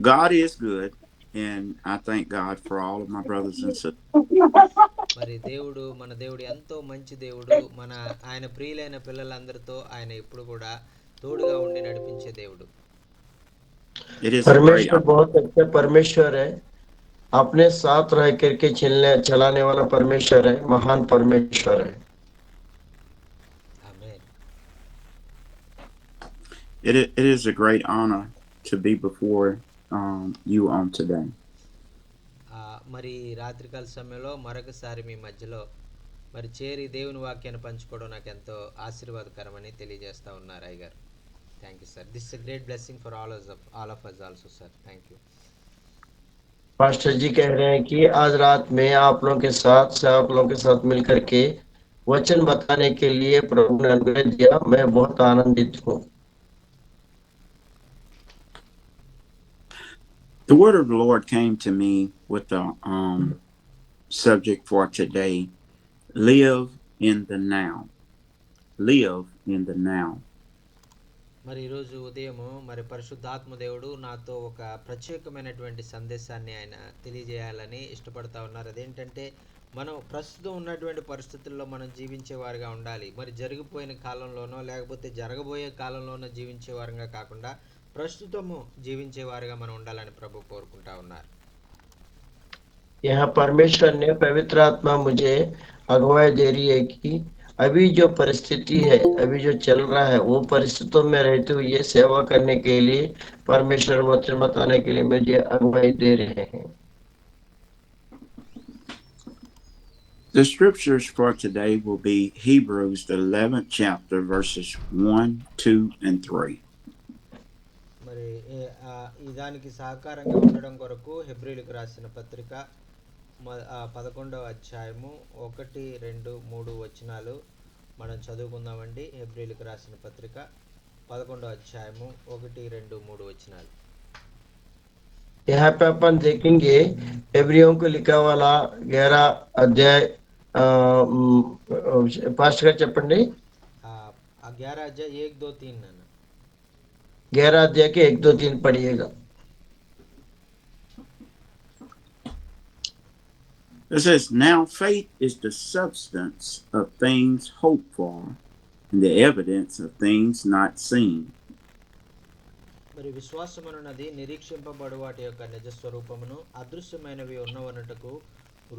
God is good, and I thank God for all of my brothers and sisters. మరి దేవుడు మన దేవుడు ఎంతో మంచి దేవుడు. ఆయన ప్రియులైన పిల్లలందరితో ఆయన ఎప్పుడు కూడా తోడుగా ఉండి నడిపించే దేవుడు. It is a great परमेश्वर बहुत अच्छा परमेश्वर है। अपने साथ रह करके चलने चलाने वाला परमेश्वर है, महान परमेश्वर है। ఆమేన్. it is a great honor to be before you on today. మరి రాత్రికాల సమయంలో మరొకసారి మీ మధ్యలో మరి చేరి దేవుని వాక్యాన్ని పంచుకోవడం నాకు ఎంతో ఆశీర్వాదకరమని తెలియజేస్తా ఉన్నారు అయ్యగారు. Thank you sir. This is great blessing for all of us also sir. Thank you. Pastor ji कह रहे हैं कि आज रात में आप लोगों के साथ मिलकर के वचन बताने के लिए प्रभु ने अनुग्रह दिया। मैं बहुत आनंदित हूँ। The word of the Lord came to me with the subject for today: live in the now. Live in the now. మరి ఈరోజు ఉదయము మరి పరిశుద్ధాత్మ దేవుడు నాతో ఒక ప్రత్యేకమైనటువంటి సందేశాన్ని ఆయన తెలియజేయాలని ఇష్టపడతా ఉన్నారు. అదేంటంటే మనం ప్రస్తుతం ఉన్నటువంటి పరిస్థితుల్లో మనం జీవించేవారుగా ఉండాలి. మరి జరిగిపోయిన కాలంలోనో లేకపోతే జరగబోయే కాలంలోనో జీవించేవారుగా కాకుండా ప్రస్తుతము జీవించేవారుగా మనం ఉండాలని ప్రభు కోరుకుంటా ఉన్నారు. यहाँ परमेश्वर ने पवित्र आत्मा मुझे अगुवाई दे रही है कि अभी जो परिस्थिति है, अभी जो चल रहा है, वो परिस्थितियों में रहते हुए सेवा करने के लिए परमेश्वर वचन बताने के लिए मुझे अगुवाई दे रहे हैं। The scriptures for today will be Hebrews, the 11th chapter, verses 1, 2, and 3. మరి దానికి సహకారంగా ఉండడం కొరకు హెబ్రీలకు రాసిన పత్రిక 11వ అధ్యాయము 1, 2, 3 వచనాలు మనం చదువుకుందామండి. హెబ్రీలకు రాసిన పత్రిక 11వ అధ్యాయము 1, 2, 3 వచనాలు. यहाँ पे अपन देखेंगे इब्रियों को लिखा वाला 11 अध्याय पास्ट का చెప్పండి. 11 अध्याय 1, 2, 3 नाना. 11 अध्याय के 1, 2, 3 पढ़िएगा. It says, now faith is the substance of things hoped for and the evidence of things not seen. మరి విశ్వాసమనున్నది నిరీక్షింపబడు వాటి యొక్క నిజ స్వరూపమును అదృశ్యమైనవి ఉన్నవన్నటకు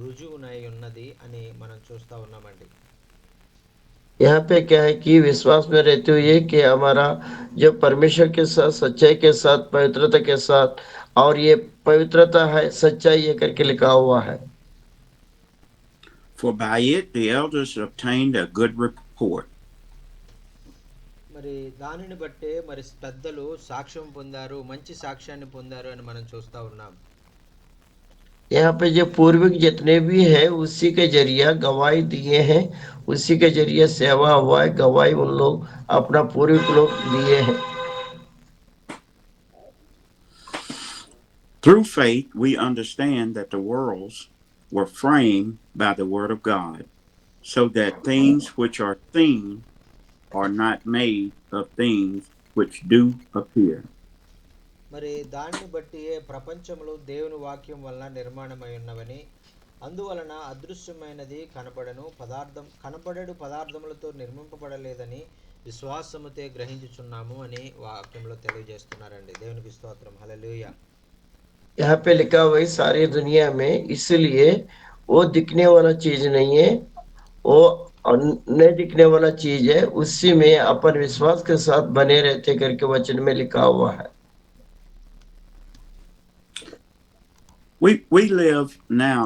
రుజువునై ఉన్నది అని మనం చూస్తా ఉన్నామండి. यहाँ पे क्या है कि विश्वास में रहते हुए कि हमारा जो परमेश्वर के साथ सच्चाई के साथ पवित्रता के साथ, और ये पवित्रता है सच्चाई ये करके लिखा हुआ है. For by it the elders obtained a good report. మరి దానిని బట్టే మరి పెద్దలు సాక్ష్యం పొందారు, మంచి సాక్ష్యాన్ని పొందారు అని మనం చూస్తా ఉన్నాం. यहाँ पे जो पूर्विक जितने भी है उसी के जरिए गवाही दिए हैं, उसी के जरिए सेवा हुआ है, गवाही उन लोग अपना पूर्विक लोग दिए हैं. Through faith we understand that the worlds were framed by the word of God, so that things which are seen are not made of things which do appear. మరి దాన్ని బట్టి ప్రపంచములు దేవుని వాక్యం వలన నిర్మాణమై ఉన్నవని, అందువలన అదృశ్యమైనది కనపడడు పదార్థములతో నిర్మింపబడలేదని విశ్వాసముతో గ్రహించుచున్నాము అని వాక్యంలో తెలియజేస్తున్నారండి. దేవునికి స్తోత్రం. హల్లెలూయా. यहाँ पे लिखा हुआ है सारी दुनिया में, इसलिए वो दिखने वाला चीज नहीं है, वो नहीं दिखने वाला चीज है, उसी में अपन विश्वास के साथ बने रहते करके वचन में लिखा हुआ है. We live now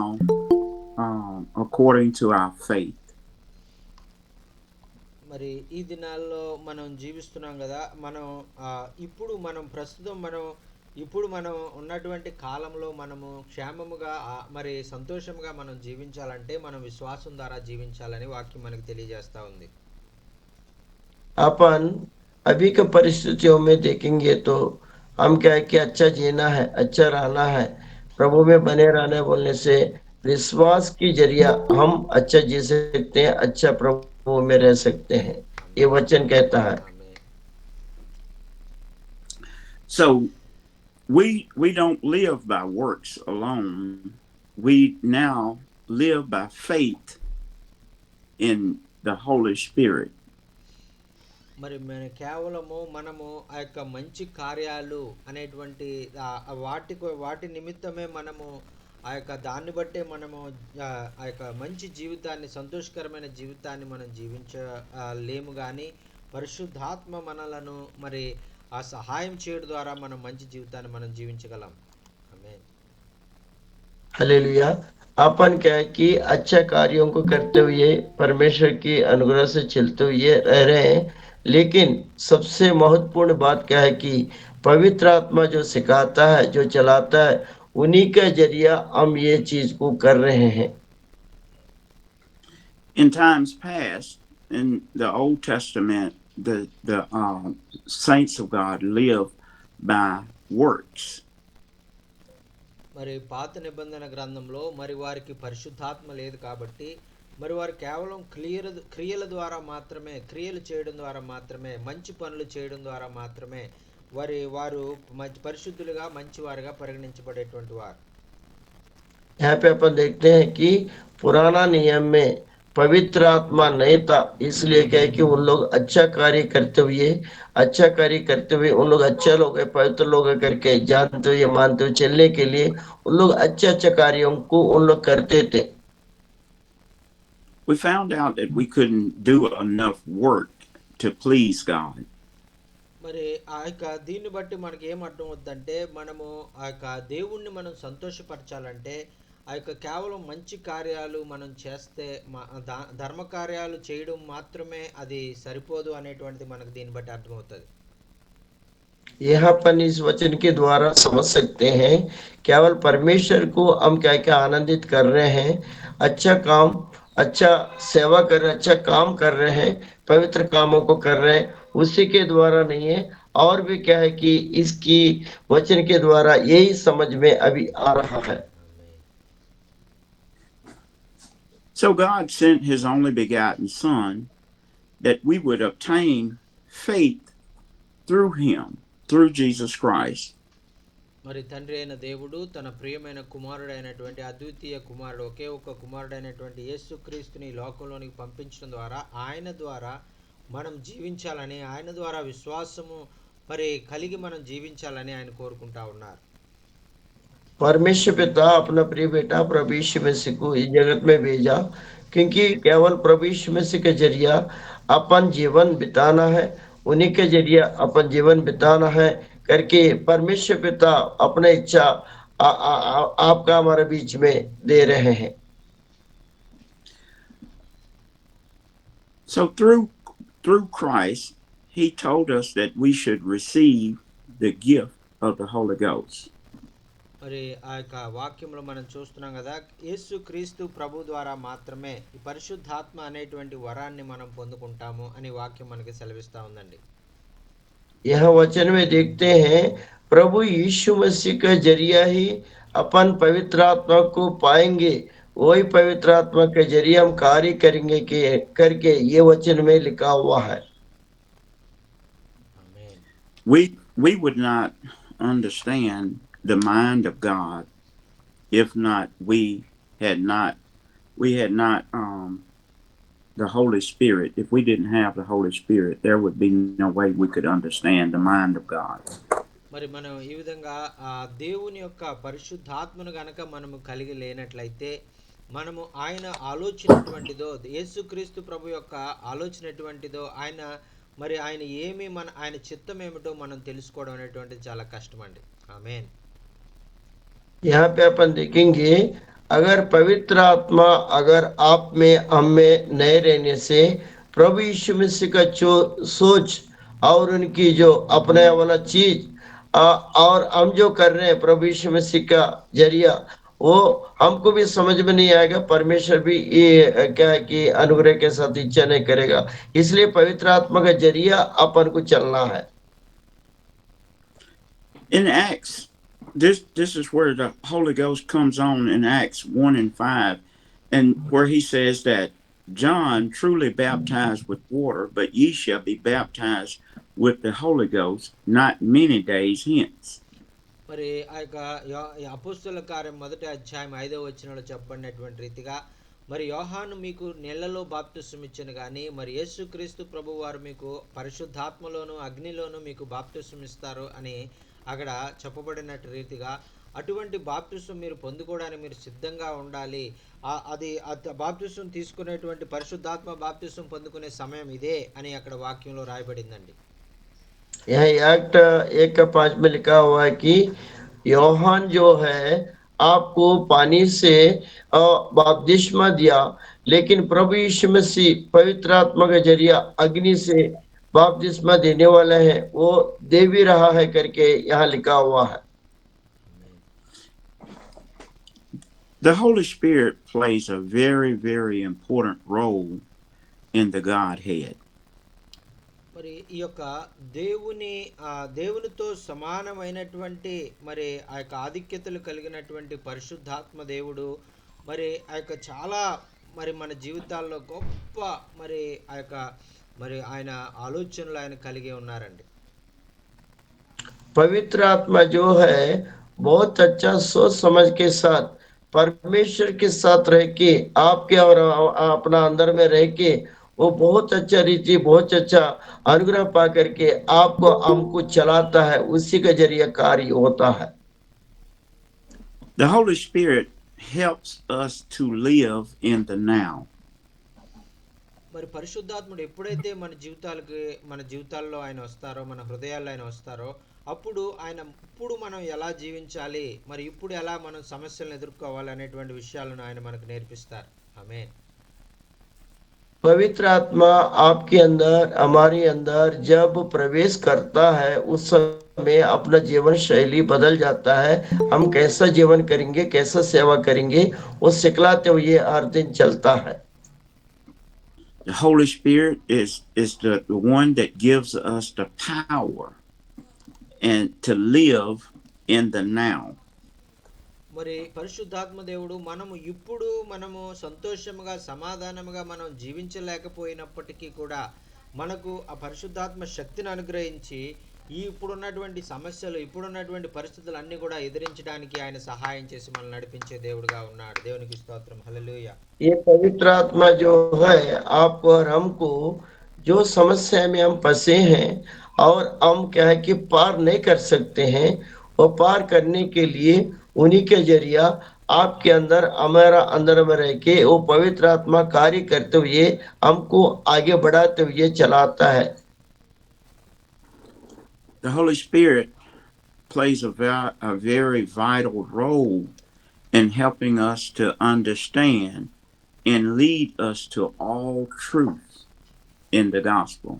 according to our faith. మరి ఈ దినాల్లో మనం జీవిస్తున్నాం కదా. ఇప్పుడు మనం ఉన్నటువంటి కాలంలో మనము క్షేమముగా మరి సంతోషంగా మనం జీవించాలంటే మనం విశ్వాసం ద్వారా జీవించాలని వాక్యం మనకు తెలియజేస్తా ఉంది. अपन अभी के परिस्थितियों में देखेंगे तो हम क्या है कि अच्छा जीना है, अच्छा रहना है, प्रभु में बने रहने बोलने से विश्वास की जरिया हम अच्छा जी सकते हैं, अच्छा प्रभु में रह सकते हैं, ये वचन कहता है. So we don't live by works alone. We now live by faith in the Holy Spirit. మరి కేవలము మనము ఆ యొక్క మంచి కార్యాలు అనేటువంటి వాటి నిమిత్తమే మనము ఆ యొక్క దాన్ని బట్టే మనము ఆ యొక్క మంచి జీవితాన్ని, సంతోషకరమైన జీవితాన్ని మనం లేము కానీ పరిశుద్ధాత్మ మనలను మరి ఆ సహాయం చేయడం ద్వారా మనం మంచి జీవితాన్ని మనం జీవించగలం. ఆమేన్. हालेलुया। अपन क्या है कि अच्छा कार्यों को करते हुए परमेश्वर की अनुग्रह से चलते हुए रह रहे हैं, लेकिन सबसे महत्वपूर्ण बात क्या है कि पवित्र आत्मा जो सिखाता है, जो चलाता है, उन्हीं का जरिया हम ये चीज को कर रहे हैं। In times past, in the Old Testament, the saints of God lived by works. మరి పాత నిబంధన గ్రంథంలో మరి వారికి పరిశుద్ధాత్మ లేదు కాబట్టి మరి వారు కేవలం క్రియల ద్వారా మాత్రమే, క్రియలు చేయడం ద్వారా మాత్రమే, మంచి పనులు చేయడం ద్వారా మాత్రమే వారు మంచి పరిశుద్ధులుగా, మంచివారుగా పరిగణించబడేటువంటి వారు. यहाँ पे अपन देखते हैं कि पुराना नियम में पवित्र आत्मा नहीं था, इसलिए क्या है कि उन लोग अच्छा कार्य करते हुए उन लोग अच्छे लोग हैं, पवित्र लोग हैं करके जानते हुए मानते हुए चलने के लिए उन लोग अच्छे कार्यों को उन लोग करते थे। We found out that we couldn't do enough work to please God. మరి ఆ యొక్క దీన్ని బట్టి మనకి ఏం అర్థం అవుతుందంటే, మనము ఆ యొక్క దేవుణ్ణి మనం సంతోషపరచాలంటే ఆ యొక్క కేవలం మంచి కార్యాలు మనం చేస్తే, ధర్మ కార్యాలు చేయడం మాత్రమే అది సరిపోదు అనేటువంటిది మనకు దీన్ని బట్టి అర్థమవుతుంది. यहाँ पर इस वचन के द्वारा समझ सकते हैं केवल परमेश्वर को हम क्या क्या आनंदित कर रहे हैं, अच्छा सेवा कर रहे हैं, अच्छा काम कर रहे हैं, पवित्र कामों को कर रहे हैं, उसी के द्वारा नहीं है, और भी क्या है कि इसकी वचन के द्वारा यही समझ में अभी आ रहा है। So God sent his only begotten Son that we would obtain faith through him, through Jesus Christ. మరి తండ్రి అయిన దేవుడు తన ప్రియమైన కుమారుడైనటువంటి అద్వితీయ కుమారుడు, ఒకే ఒక కుమారుడైనటువంటి యేసుక్రీస్తుని లోకంలోనికి పంపించడం ద్వారా ఆయన ద్వారా మనం జీవించాలని, ఆయన ద్వారా విశ్వాసము మరి కలిగి మనం జీవించాలని ఆయన కోరుకుంటా ఉన్నారు. परमेश्वर पिता अपना प्रिय बेटा प्रभु यीशु मसीह को इस जगत में भेजा, क्योंकि केवल प्रभु यीशु मसीह के जरिया अपन जीवन बिताना है, उन्हीं के जरिया अपन जीवन बिताना है करके परमेश्वर पिता अपने इच्छा आपका हमारे बीच में दे रहे हैं। So through Christ, he told us that we should receive the gift of the Holy Ghost. మరి ఆ యొక్క వాక్యంలో మనం చూస్తున్నాం కదా, యేసుక్రీస్తు ప్రభు ద్వారా మాత్రమే ఈ పరిశుద్ధాత్మ అనేటువంటి వరాన్ని మనం పొందుకుంటాము అని వాక్యం మనకి సెలవిస్తా ఉందండి. यह वचन में देखते हैं प्रभु यीशु मसीह के जरिया ही अपन पवित्र आत्मा को पाएंगे, वही पवित्र आत्मा के जरिए हम कार्य करेंगे करके ये वचन में लिखा हुआ है। ఆమేన్. We would not understand the mind of God if we had not the Holy Spirit. If we didn't have the Holy Spirit, there would be no way we could understand the mind of God. మరి మనం ఈ విధంగా ఆ దేవుని యొక్క పరిశుద్ధాత్మను గనక మనము కలిగి లేనట్లయితే, మనము ఆయన ఆలోచన ఎటువంటిదో, యేసుక్రీస్తు ప్రభు యొక్క ఆలోచన ఎటువంటిదో, ఆయన చిత్తం ఏమిటో మనం తెలుసుకోవడం అనేటువంటిది చాలా కష్టం అండి. ఆమేన్. यहाँ पे अपन देखेंगे अगर पवित्र आत्मा अगर आप में हम में नए रहने से प्रभु यीशु मसीह का जो सोच और उनकी जो अपने वाला चीज और हम जो कर रहे हैं प्रभु यीशु मसीह का जरिया, वो हमको भी समझ में नहीं आएगा, परमेश्वर भी ये क्या है कि अनुग्रह के साथ इच्छा नहीं करेगा, इसलिए पवित्र आत्मा का जरिया अपन को चलना है। In Acts, this is where the Holy Ghost comes on in Acts 1:5, and where he says that John truly baptized with water, but ye shall be baptized with the Holy Ghost not many days hence. మరి ఆ యొక్క అపోస్తలుల కార్యం మొదటి అధ్యాయం 5వ వచనంలో చెప్పబడినటువంటి రీతిగా మరి యోహాను మీకు నీళ్లలో బాప్తిసం ఇచ్చెను గాని మరి యేసుక్రీస్తు ప్రభు వారు మీకు పరిశుద్ధాత్మలోను అగ్నిలోను మీకు బాప్తిసం ఇస్తారు అని అక్కడ చెప్పబడినట్టు రీతిగా అటువంటి బాప్తిసం మీరు పొందుకోవడానికి మీరు సిద్ధంగా ఉండాలి. అది బాప్తిసం తీసుకునేటువంటి పరిశుద్ధాత్మ బాప్తిసం పొందుకునే సమయం ఇదే అని అక్కడ వాక్యంలో రాయబడిందండి. यह एक्ट 1:5 में लिखा हुआ है कि योहान जो है आपको पानी से बपतिस्मा दिया, लेकिन प्रभु यीशु मसीह पवित्र आत्मा के जरिए अग्नि से बपतिस्मा देने वाला है, वो दे भी रहा है करके यहाँ लिखा हुआ है. The Holy Spirit plays a very, very important role in the Godhead. మరి ఈ యొక్క దేవునితో సమానమైనటువంటి మరి ఆ యొక్క ఆధిక్యతలు కలిగినటువంటి పరిశుద్ధాత్మ దేవుడు మరి ఆ యొక్క చాలా మరి మన జీవితాల్లో గొప్ప మరి ఆ యొక్క మరి ఆయన ఆలోచనలు ఆయన కలిగి ఉన్నారండి. पवित्र आत्मा जो है बहुत अच्छा सोच समझ के साथ परमेश्वर के साथ रह के आपके और अपना अंदर में रह के वो बहुत अच्छा रीति बहुत अच्छा अनुग्रह पा करके आपको हमको चलाता है, उसी के जरिए कार्य होता है. The Holy Spirit helps us to live in the now. మరి పరిశుద్ధాత్ముడు ఎప్పుడైతే మన జీవితాల్లో ఆయన వస్తారో, మన హృదయాల్లో ఆయన వస్తారో, అప్పుడు ఆయన ఇప్పుడు మనం ఎలా జీవించాలి, మరి ఇప్పుడు ఎలా మనం సమస్యలను ఎదుర్కోవాలి అనేటువంటి విషయాలను ఆయన మనకు నేర్పిస్తారు. ఆమేన్. पवित्र आत्मा आपके अंदर हमारे अंदर जब प्रवेश करता है उस समय अपना जीवन शैली बदल जाता है. हम कैसा जीवन करेंगे, कैसा सेवा करेंगे, वो सिखलाते हुए हर दिन चलता है. The Holy Spirit is the one that gives us the power and to live in the now. మరి పరిశుద్ధాత్మ దేవుడు మనము సంతోషముగా సమాధానముగా మనం జీవించలేకపోయినప్పటికీ కూడా మనకు ఆ పరిశుద్ధాత్మ శక్తిని అనుగ్రహించి ఇప్పుడున్నటువంటి సమస్యలు ఇప్పుడున్నటువంటి పరిస్థితులు అన్ని కూడా ఎదిరించడానికి ఆయన సహాయం చేసి మనల్ని నడిపించే దేవుడుగా ఉన్నాడు. దేవునికి స్తోత్రం. హల్లెలూయా. ये पवित्र आत्मा जो है आपको और हमको जो समस्या में हम फंसे हैं और हम क्या है कि पार नहीं कर सकते हैं, वो पार करने के लिए उन्हीं के जरिया आपके अंदर हमारा अंदर में रह के वो पवित्र आत्मा कार्य करते हुए हमको आगे बढ़ाते हुए चलाता है. The Holy Spirit plays a very vital role in helping us to understand and lead us to all truth in the gospel.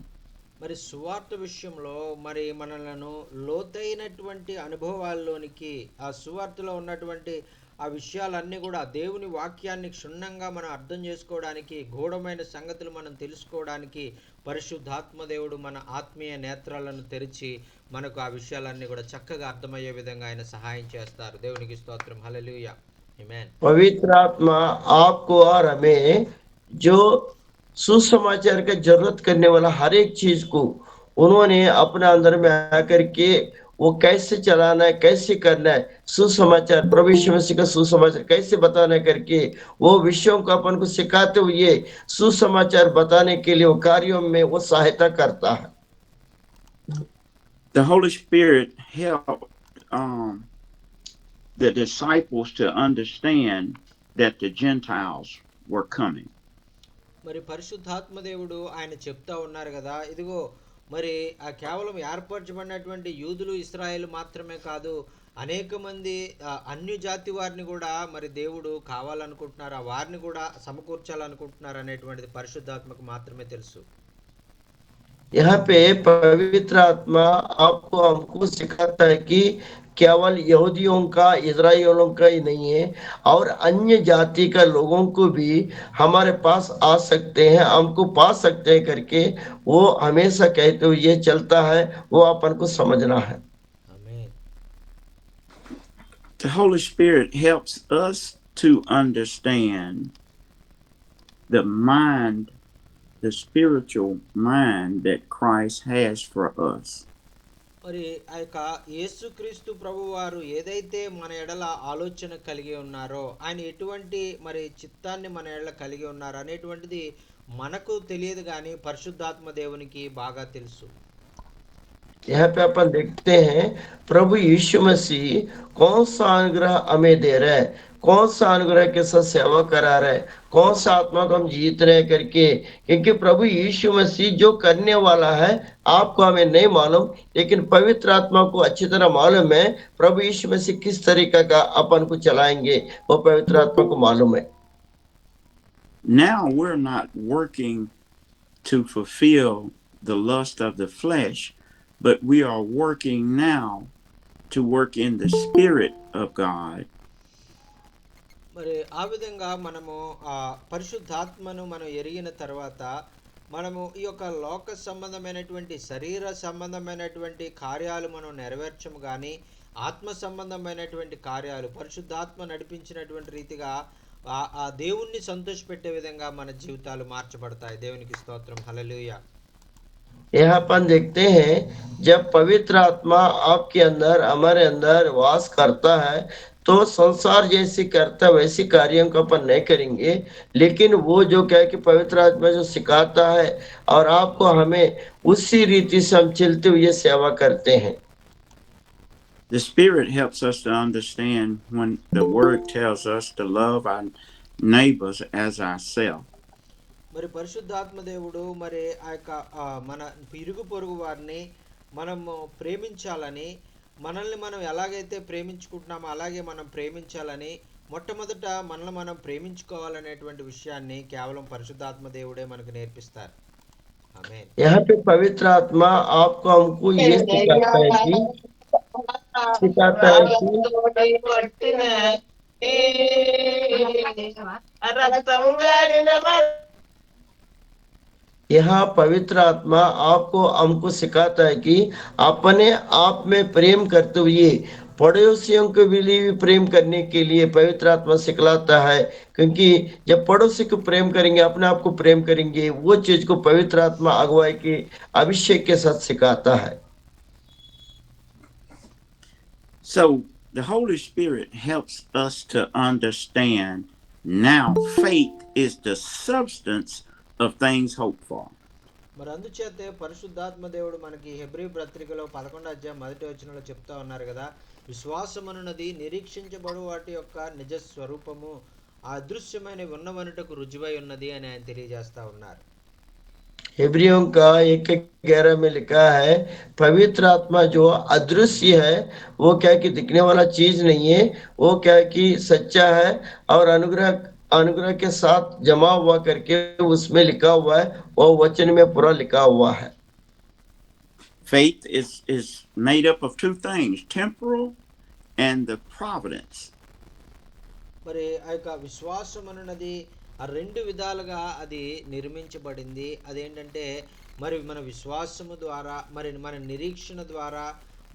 మరి సువార్త విషయంలో మరి మనలను లోతైనటువంటి అనుభవాల్లోనికి ఆ సువార్తలో ఉన్నటువంటి ఆ విషయాలన్నీ కూడా దేవుని వాక్యాన్ని క్షుణ్ణంగా మనం అర్థం చేసుకోవడానికి, గూఢమైన సంగతులు మనం తెలుసుకోవడానికి పరిశుద్ధాత్మ దేవుడు మన ఆత్మీయ నేత్రాలను తెరిచి మనకు ఆ విషయాలన్నీ కూడా చక్కగా అర్థమయ్యే విధంగా ఆయన సహాయం చేస్తారు. దేవునికి స్తోత్రం. హల్లెలూయా. ఆమేన్. पवित्र आत्मा आपको और हमें जो सुसमाचार का जरूरत करने वाला हर एक चीज को उन्होंने अपने अंदर में आकर के वो कैसे चलाना है, कैसे करना है, सुसमाचार प्रभु यीशु मसीह का सुसमाचार कैसे बताना करके वो विषयों को अपन को सिखाते हुए सुसमाचार बताने के लिए वो कार्यों में वो सहायता करता है. The Holy Spirit helped the disciples to understand that the Gentiles were coming. మరి పరిశుద్ధాత్మ దేవుడు ఆయన చెప్తా ఉన్నారు కదా, ఇదిగో మరి ఆ కేవలం ఏర్పరచబడినటువంటి యూదులు ఇశ్రాయేలు మాత్రమే కాదు, అనేక మంది అన్య జాతి వారిని కూడా మరి దేవుడు కావాలనుకుంటున్నారు, ఆ వారిని కూడా సమకూర్చాలనుకుంటున్నారు అనేటువంటిది పరిశుద్ధాత్మకు మాత్రమే తెలుసు. यहाँ पे पवित्र आत्मा आपको हमको सिखाता है कि केवल यहूदियों का, इजराइलियों का ही नहीं है और अन्य जाति का लोगों को भी हमारे पास आ सकते हैं, हमको पा सकते हैं करके वो हमेशा कहते हुए ये चलता है, वो अपन को समझना है. ఆమేన్. The Holy Spirit helps us to understand the mind, the spiritual mind that Christ has for us. మరి ఆ యొక్క యేసుక్రీస్తు ప్రభువారు ఏదైతే మన ఎడల ఆలోచన కలిగి ఉన్నారో, ఆయన ఎటువంటి మరి చిత్తాన్ని మన ఎడల కలిగి ఉన్నారు అనేటువంటిది మనకు తెలియదు కానీ పరిశుద్ధాత్మ దేవునికి బాగా తెలుసు. यहाँ पे अपन देखते हैं प्रभु यीशु मसीह कौन सा अनुग्रह हमें दे रहा है, कौन सा अनुग्रह के साथ सेवा करा रहा है, कौन सा आत्मा को हम जीत रहे हैं करके। क्योंकि प्रभु यीशु मसीह जो करने वाला है आपको हमें नहीं मालूम, लेकिन पवित्र आत्मा को अच्छी तरह मालूम है प्रभु यीशु मसीह किस तरीके का अपन को चलाएंगे, वो पवित्र आत्मा को मालूम है। Now we're not working to fulfill the lust of the flesh, but we are working now to work in the Spirit of God. మరి ఆ విధంగా మనము ఆ పరిశుద్ధాత్మను మనం ఎరిగిన తర్వాత మనము ఈ యొక్క లోక సంబంధమైనటువంటి శరీర సంబంధమైనటువంటి కార్యాలు మనం నెరవేర్చము కానీ ఆత్మ సంబంధమైనటువంటి కార్యాలు పరిశుద్ధాత్మ నడిపించినటువంటి రీతిగా ఆ దేవుణ్ణి సంతోషపెట్టే విధంగా మన జీవితాలు మార్చబడతాయి. దేవునికి స్తోత్రం. హల్లెలూయా. यहाँ अपन देखते हैं जब पवित्र आत्मा आपके अंदर हमारे अंदर वास करता है तो संसार जैसी करता वैसी कार्यों को अपन नहीं करेंगे, लेकिन वो जो क्या है कि पवित्र आत्मा जो सिखाता है और आपको हमें उसी रीति से हम चलते हुए सेवा करते हैं। The Spirit helps us to understand when the Word tells us to love our neighbors as ourselves. మరి పరిశుద్ధాత్మ దేవుడు మరి ఆ యొక్క మన ఇరుగు పొరుగు వారిని మనము ప్రేమించాలని, మనల్ని మనం ఎలాగైతే ప్రేమించుకుంటున్నామో అలాగే మనం ప్రేమించాలని, మొట్టమొదట మనల్ని మనం ప్రేమించుకోవాలనేటువంటి విషయాన్ని కేవలం పరిశుద్ధాత్మ దేవుడే మనకు నేర్పిస్తారు. ఆమేన్. यहाँ पे पवित्र आत्मा आपको हमको ये सिखाता है कि यहाँ पवित्र आत्मा आपको हमको सिखाता है कि अपने आप में प्रेम करते हुए पड़ोसियों के लिए भी प्रेम करने के लिए पवित्र आत्मा सिखलाता है। क्योंकि जब पड़ोसी को प्रेम करेंगे अपने आप को प्रेम करेंगे, वो चीज को पवित्र आत्मा अगुवाई के अभिषेक के साथ सिखाता है। So the Holy Spirit helps us to understand now faith is the substance of things hoped for. మరి అందుచేతే పరిశుద్ధాత్మ దేవుడు మనకి హెబ్రీ పత్రికలో 11వ అధ్యాయం 1వ వచనంలో చెప్తా ఉన్నారు కదా, విశ్వాసమనున్నది నిరీక్షించబడు వాటి యొక్క నిజ స్వరూపము, ఆ అదృశ్యమైన ఉన్నవనుటకు రుజువై ఉన్నది అని ఆయన తెలియజేస్తా ఉన్నారు. इब्रियों का 1:11 में लिखा है पवित्र आत्मा जो अदृश्य है वो क्या कि दिखने वाला चीज नहीं है, वो क्या कि सच्चा है और अनुग्रह के साथ जमा हुआ करके उसमें लिखा हुआ है, वो वचन में पूरा लिखा हुआ है। Faith is made up of two things, temporal and the providence. మరి ఆ యొక్క విశ్వాసం అన్నది ఆ రెండు విధాలుగా అది నిర్మించబడింది. అదేంటంటే మరి మన విశ్వాసము ద్వారా, మరి మన నిరీక్షణ ద్వారా,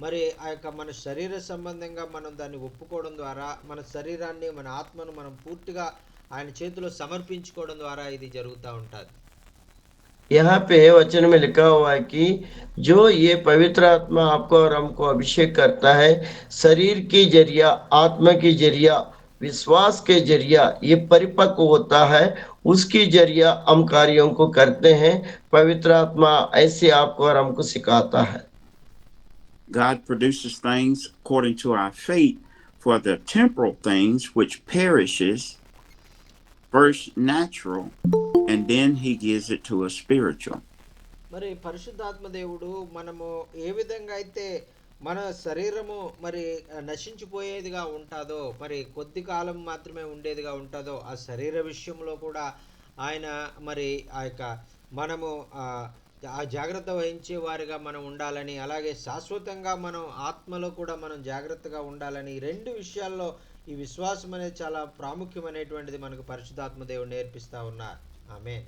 మరి ఆ యొక్క మన శరీర సంబంధంగా మనం దాన్ని ఒప్పుకోవడం ద్వారా, మన శరీరాన్ని మన ఆత్మను మనం పూర్తిగా ఆయన చేతిలో సమర్పించుకోవడం ద్వారా ఇది జరుగుతూ ఉంటుంది. यहाँ पे वचन में लिखा हुआ है कि जो ये पवित्र आत्मा आपको और हमको अभिषेक करता है, शरीर की जरिया, आत्मा की जरिया, विश्वास के जरिया ये परिपक्व होता है, उसकी जरिया हम कार्यों को करते हैं। पवित्र आत्मा ऐसे आपको और हमको सिखाता है। God produces things according to our faith for the temporal things which perishes, first natural, and then he gives it to us spiritual. మరి పరిశుద్ధాత్మ దేవుడు మనము ఏ విధంగా అయితే మన శరీరము మరి నశించిపోయేదిగా ఉంటుందో, మరి కొద్ది కాలం మాత్రమే ఉండేదిగా ఉంటుందో, ఆ శరీర విషయంలో కూడా ఆయన మరి ఆ యొక్క మనము ఆ జాగ్రత్త వహించే వారిగా మనం ఉండాలని, అలాగే శాశ్వతంగా మనం ఆత్మలో కూడా మనం జాగ్రత్తగా ఉండాలని, రెండు విషయాల్లో ఈ విశ్వాసం అనేది చాలా ప్రాముఖ్యమైనటువంటిది మనకు పరిశుద్ధాత్మ దేవుడు నేర్పిస్తా ఉన్నారు. ఆమేన్.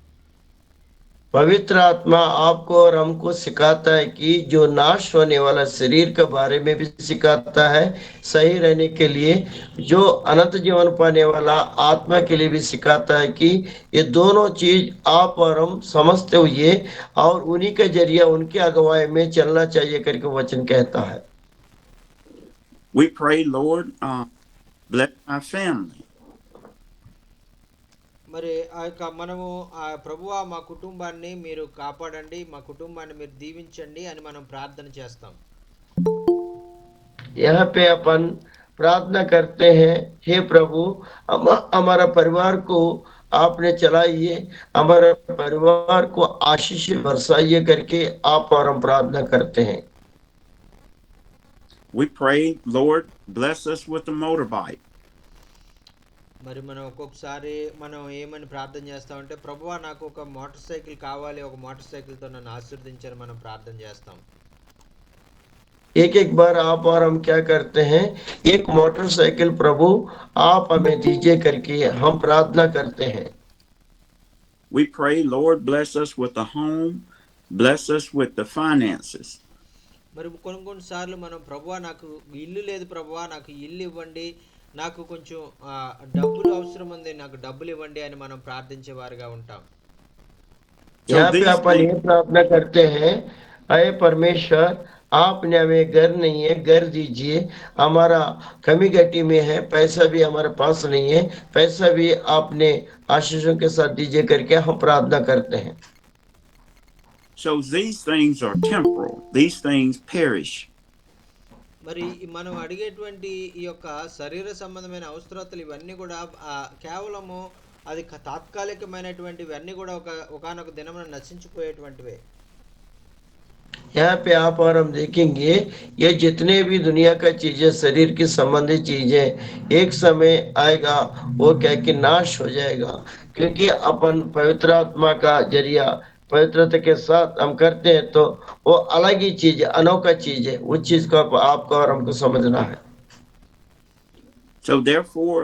पवित्र आत्मा आपको और हमको सिखाता है कि जो नाश होने वाला शरीर के बारे में भी सिखाता है सही रहने के लिए, जो अनंत जीवन पाने वाला आत्मा के लिए भी सिखाता है कि ये दोनों चीज आप और हम समझते हुए और उन्हीं के जरिए उनकी अगुवाई में चलना चाहिए करके वचन कहता है। We pray, Lord, bless my family. మరి ఆ యొక్క మనము ఆ ప్రభువా మా కుటుంబాన్ని మీరు కాపాడండి, మా కుటుంబాన్ని మీరు దీవించండి అని మనం ప్రార్థన చేస్తాం. यहाँ पे अपन प्रार्थना करते हैं, हे प्रभु हमारा परिवार को आपने चलाइए, हमारे परिवार को आशीष बरसाइए करके आप और हम प्रार्थना करते हैं। We pray, Lord, bless us with a motorbike. మరి మనం ఒక్కొక్కసారి మనం ఏమని ప్రార్థన చేస్తామంటే, ప్రభువా నాకు ఒక మోటార్ సైకిల్ కావాలి, ఒక మోటార్ సైకిల్తో నన్ను ఆశీర్వదించని మనం ప్రార్థన చేస్తాం. एक एक बार आप और हम क्या करते हैं, एक मोटरसाइकिल प्रभु आप हमें दीजिए करके हम प्रार्थना करते हैं। We pray, Lord, bless us with a home, bless us with the finances. మరి కొన్నిసార్లు మనం ప్రభువా నాకు ఇల్లు లేదు, ప్రభువా నాకు ఇల్లు ఇవ్వండి, నాకు కొంచెం డబ్బులు అవసరం ఉంది, నాకు డబ్బులు ఇవ్వండి అని మనం ప్రార్థించే వారుగా ఉంటాం. यहाँ पे अपन ये प्रार्थना करते हैं, अये परमेश्वर आपने हमें घर नहीं है, घर दीजिए, हमारा कमी घटी में है, पैसा भी हमारे पास नहीं है, पैसा भी आपने आशीषों के साथ दीजिए करके हम प्रार्थना करते हैं। So these things are temporal. These things perish. మరి మనం అడిగేటువంటి ఈ యొక్క శరీర సంబంధమైన అవసరతలు ఇవన్నీ కూడా కేవలము అది తాత్కాలికమైనటువంటివి అన్నీ కూడా ఒకనొక దినమున నశించిపోయేటువంటివే. यहाँ पे आप और हम देखेंगे ये जितने भी दुनिया का चीजें शरीर की संबंधित चीजें एक समय आएगा वो क्या कि नाश हो जाएगा, क्योंकि अपन पवित्र आत्मा का जरिया पवित्रता के साथ हम करते हैं तो वो अलग ही चीज है, अनोखा चीज है, उस चीज को आपको और हमको समझना है। So therefore,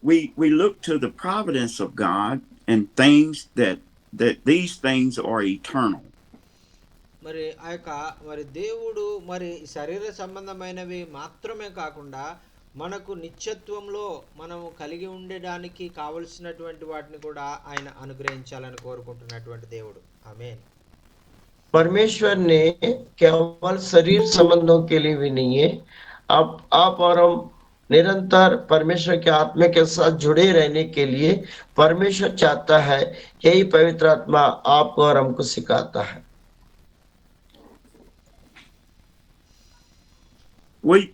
we look to the providence of God and things that these things are eternal. మరి ఆ యొక్క మరి దేవుడు మరి శరీర సంబంధమైనవి మాత్రమే కాకుండా మనకు నిత్యత్వంలో మనము కలిగి ఉండడానికి కావలసినటువంటి వాటిని కూడా ఆయన అనుగ్రహించాలని కోరుకుంటున్నటువంటి దేవుడు. ఆమేన్. परमेश्वर ने केवल शरीर संबंधों के लिए भी नहीं है, आप और हम निरंतर परमेश्वर के आत्मा के साथ जुड़े रहने के लिए परमेश्वर चाहता है, यही पवित्र आत्मा आपको और हमको सिखाता है।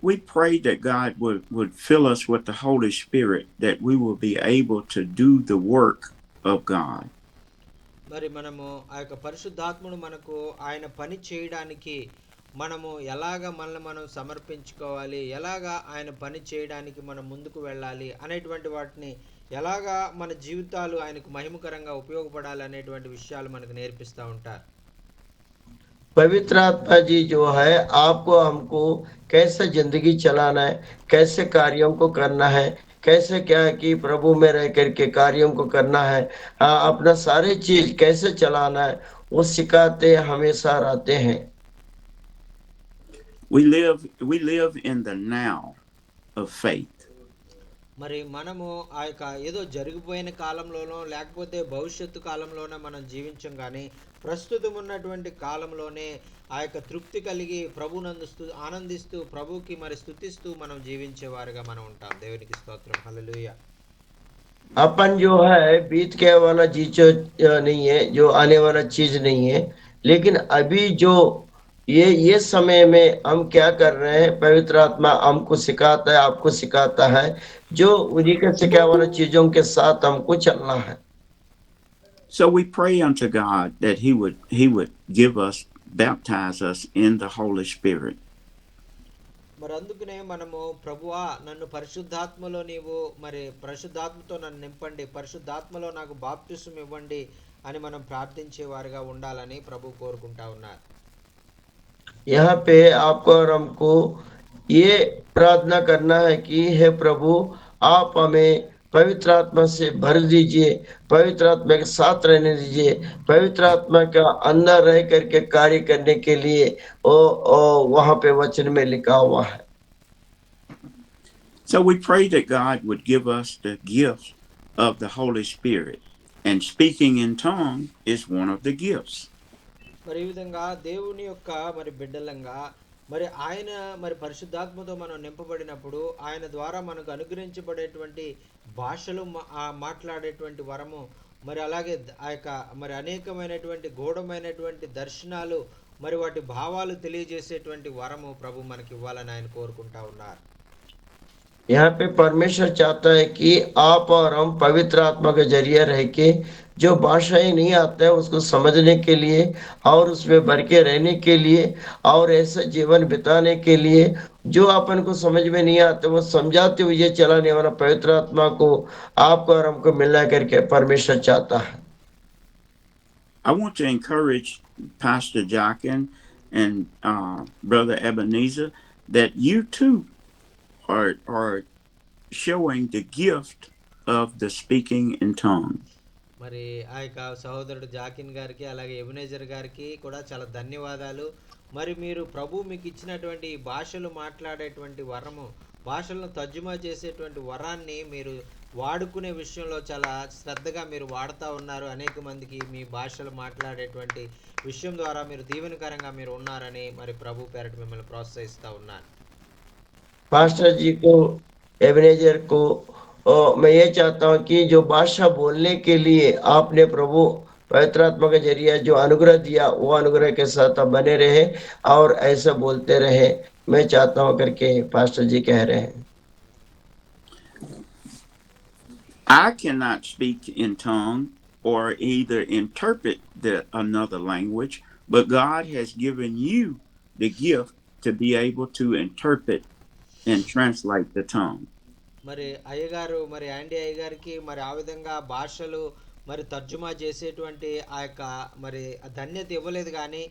We pray that God would fill us with the Holy Spirit, that we will be able to do the work of God. మరి మనము ఆ యొక్క పరిశుద్ధాత్ముడు మనకు ఆయన పని చేయడానికి మనము ఎలాగ మనల్ని మనం సమర్పించుకోవాలి, ఎలాగా ఆయన పని చేయడానికి మనం ముందుకు వెళ్ళాలి అనేటువంటి వాటిని, ఎలాగా మన జీవితాలు ఆయనకు మహిమకరంగా ఉపయోగపడాలి అనేటువంటి విషయాలు మనకు నేర్పిస్తూ ఉంటారు. पवित्र आत्मा जी जो है आपको हमको कैसे जिंदगी चलाना है, कैसे कार्यों को करना है, कैसे क्या है कि प्रभु में रह करके कार्यों को करना है, अपना सारे चीज कैसे चलाना है, वो सिखाते हमेशा रहते हैं। We live in the now of faith. మరి మనము ఆ యొక్క ఏదో జరిగిపోయిన కాలంలోనో లేకపోతే భవిష్యత్తు కాలంలోనే మనం జీవించం, కానీ ప్రస్తుతం ఉన్నటువంటి కాలంలోనే ఆ యొక్క తృప్తి కలిగి ప్రభునందు ఆనందిస్తూ ప్రభుకి మరి స్తుతిస్తూ మనం జీవించేవారుగా మనం ఉంటాం. దేవునికి స్తోత్రం. హల్లెలూయా. अपन जो है बीत के वाला चीज नहीं है, जो आने वाला चीज नहीं है, लेकिन अभी जो ये समय में हम क्या कर रहे हैं, पवित्र आत्मा हमको सिखाता है, आपको सिखाता है, जो उन्हीं के सिखाए वाले चीजों के साथ हमको चलना है। So we pray unto God that he would give us, baptize us in the Holy Spirit. మరి అందుకనే మనము ప్రభువా నన్ను పరిశుద్ధాత్మలో నీవు మరి పరిశుద్ధాత్మతో నన్ను నింపండి, పరిశుద్ధాత్మలో నాకు బాప్తిసం ఇవ్వండి అని మనం ప్రార్థించేవారుగా ఉండాలని ప్రభు కోరుకుంటా ఉన్నారు. यहाँ पे आपको और हमको ये प्रार्थना करना है कि हे प्रभु आप हमें पवित्र आत्मा से भर दीजिए, पवित्र आत्मा के साथ रहने दीजिए, पवित्र आत्मा का अंदर रह करके कार्य करने के लिए वहां पे वचन में लिखा हुआ है। So we pray that God would give us the gift of the Holy Spirit. And speaking in tongue is one of the gifts. మరి ఈ విధంగా దేవుని యొక్క మరి బిడ్డలంగా మరి ఆయన మరి పరిశుద్ధాత్మతో మనం నింపబడినప్పుడు ఆయన ద్వారా మనకు అనుగ్రహించబడేటువంటి భాషలు మాట్లాడేటువంటి వరము, మరి అలాగే ఆ యొక్క మరి అనేకమైనటువంటి గూఢమైనటువంటి దర్శనాలు, మరి వాటి భావాలు తెలియజేసేటువంటి వరము ప్రభు మనకి ఇవ్వాలని ఆయన కోరుకుంటా ఉన్నారు. यहाँ पे परमेश्वर चाहता है कि आप और हम पवित्र आत्मा के जरिए रह के जो भाषाएं नहीं आते हैं उसको समझने के लिए और उसमें भर के रहने के लिए और ऐसा जीवन बिताने के लिए जो अपन को समझ में नहीं आते वो समझाते हुए चलाने वाला पवित्र आत्मा को आपको और हमको मिलना करके परमेश्वर चाहता है। I want to encourage Pastor Jockin and Brother Ebenezer that you too are showing the gift of the speaking in tongues. మరి ఆ యొక్క సహోదరుడు జాకిన్ గారికి అలాగే ఎబినేజర్ గారికి కూడా చాలా ధన్యవాదాలు. మరి మీరు ప్రభు మీకు ఇచ్చినటువంటి భాషలు మాట్లాడేటువంటి వరము, భాషలను తర్జుమా చేసేటువంటి వరాన్ని మీరు వాడుకునే విషయంలో చాలా శ్రద్ధగా మీరు వాడుతూ ఉన్నారు. అనేక మందికి మీ భాషలు మాట్లాడేటువంటి విషయం ద్వారా మీరు దీవెనకరంగా మీరు ఉన్నారని మరి ప్రభు పేరట మిమ్మల్ని ప్రోత్సహిస్తూ ఉన్నాను. पास्टर जी को, एबनेजर को मैं ये चाहता हूँ कि जो भाषा बोलने के लिए आपने प्रभु पवित्र आत्मा के जरिए जो अनुग्रह दिया वो अनुग्रह के साथ आप बने रहे और ऐसा बोलते रहे, मैं चाहता हूँ करके पास्टर जी कह रहे हैं। I cannot speak in tongue or either interpret another language, but God has given you the gift to be able to interpret and translate the tongue. మరి అయ్యగారు, మరి యాండీ అయ్యగారికి మరి ఆ విధంగా భాషలు మరి తర్జుమా చేసేటువంటి ఆ యొక్క మరి ధన్యత ఇవ్వలేదు, కానీ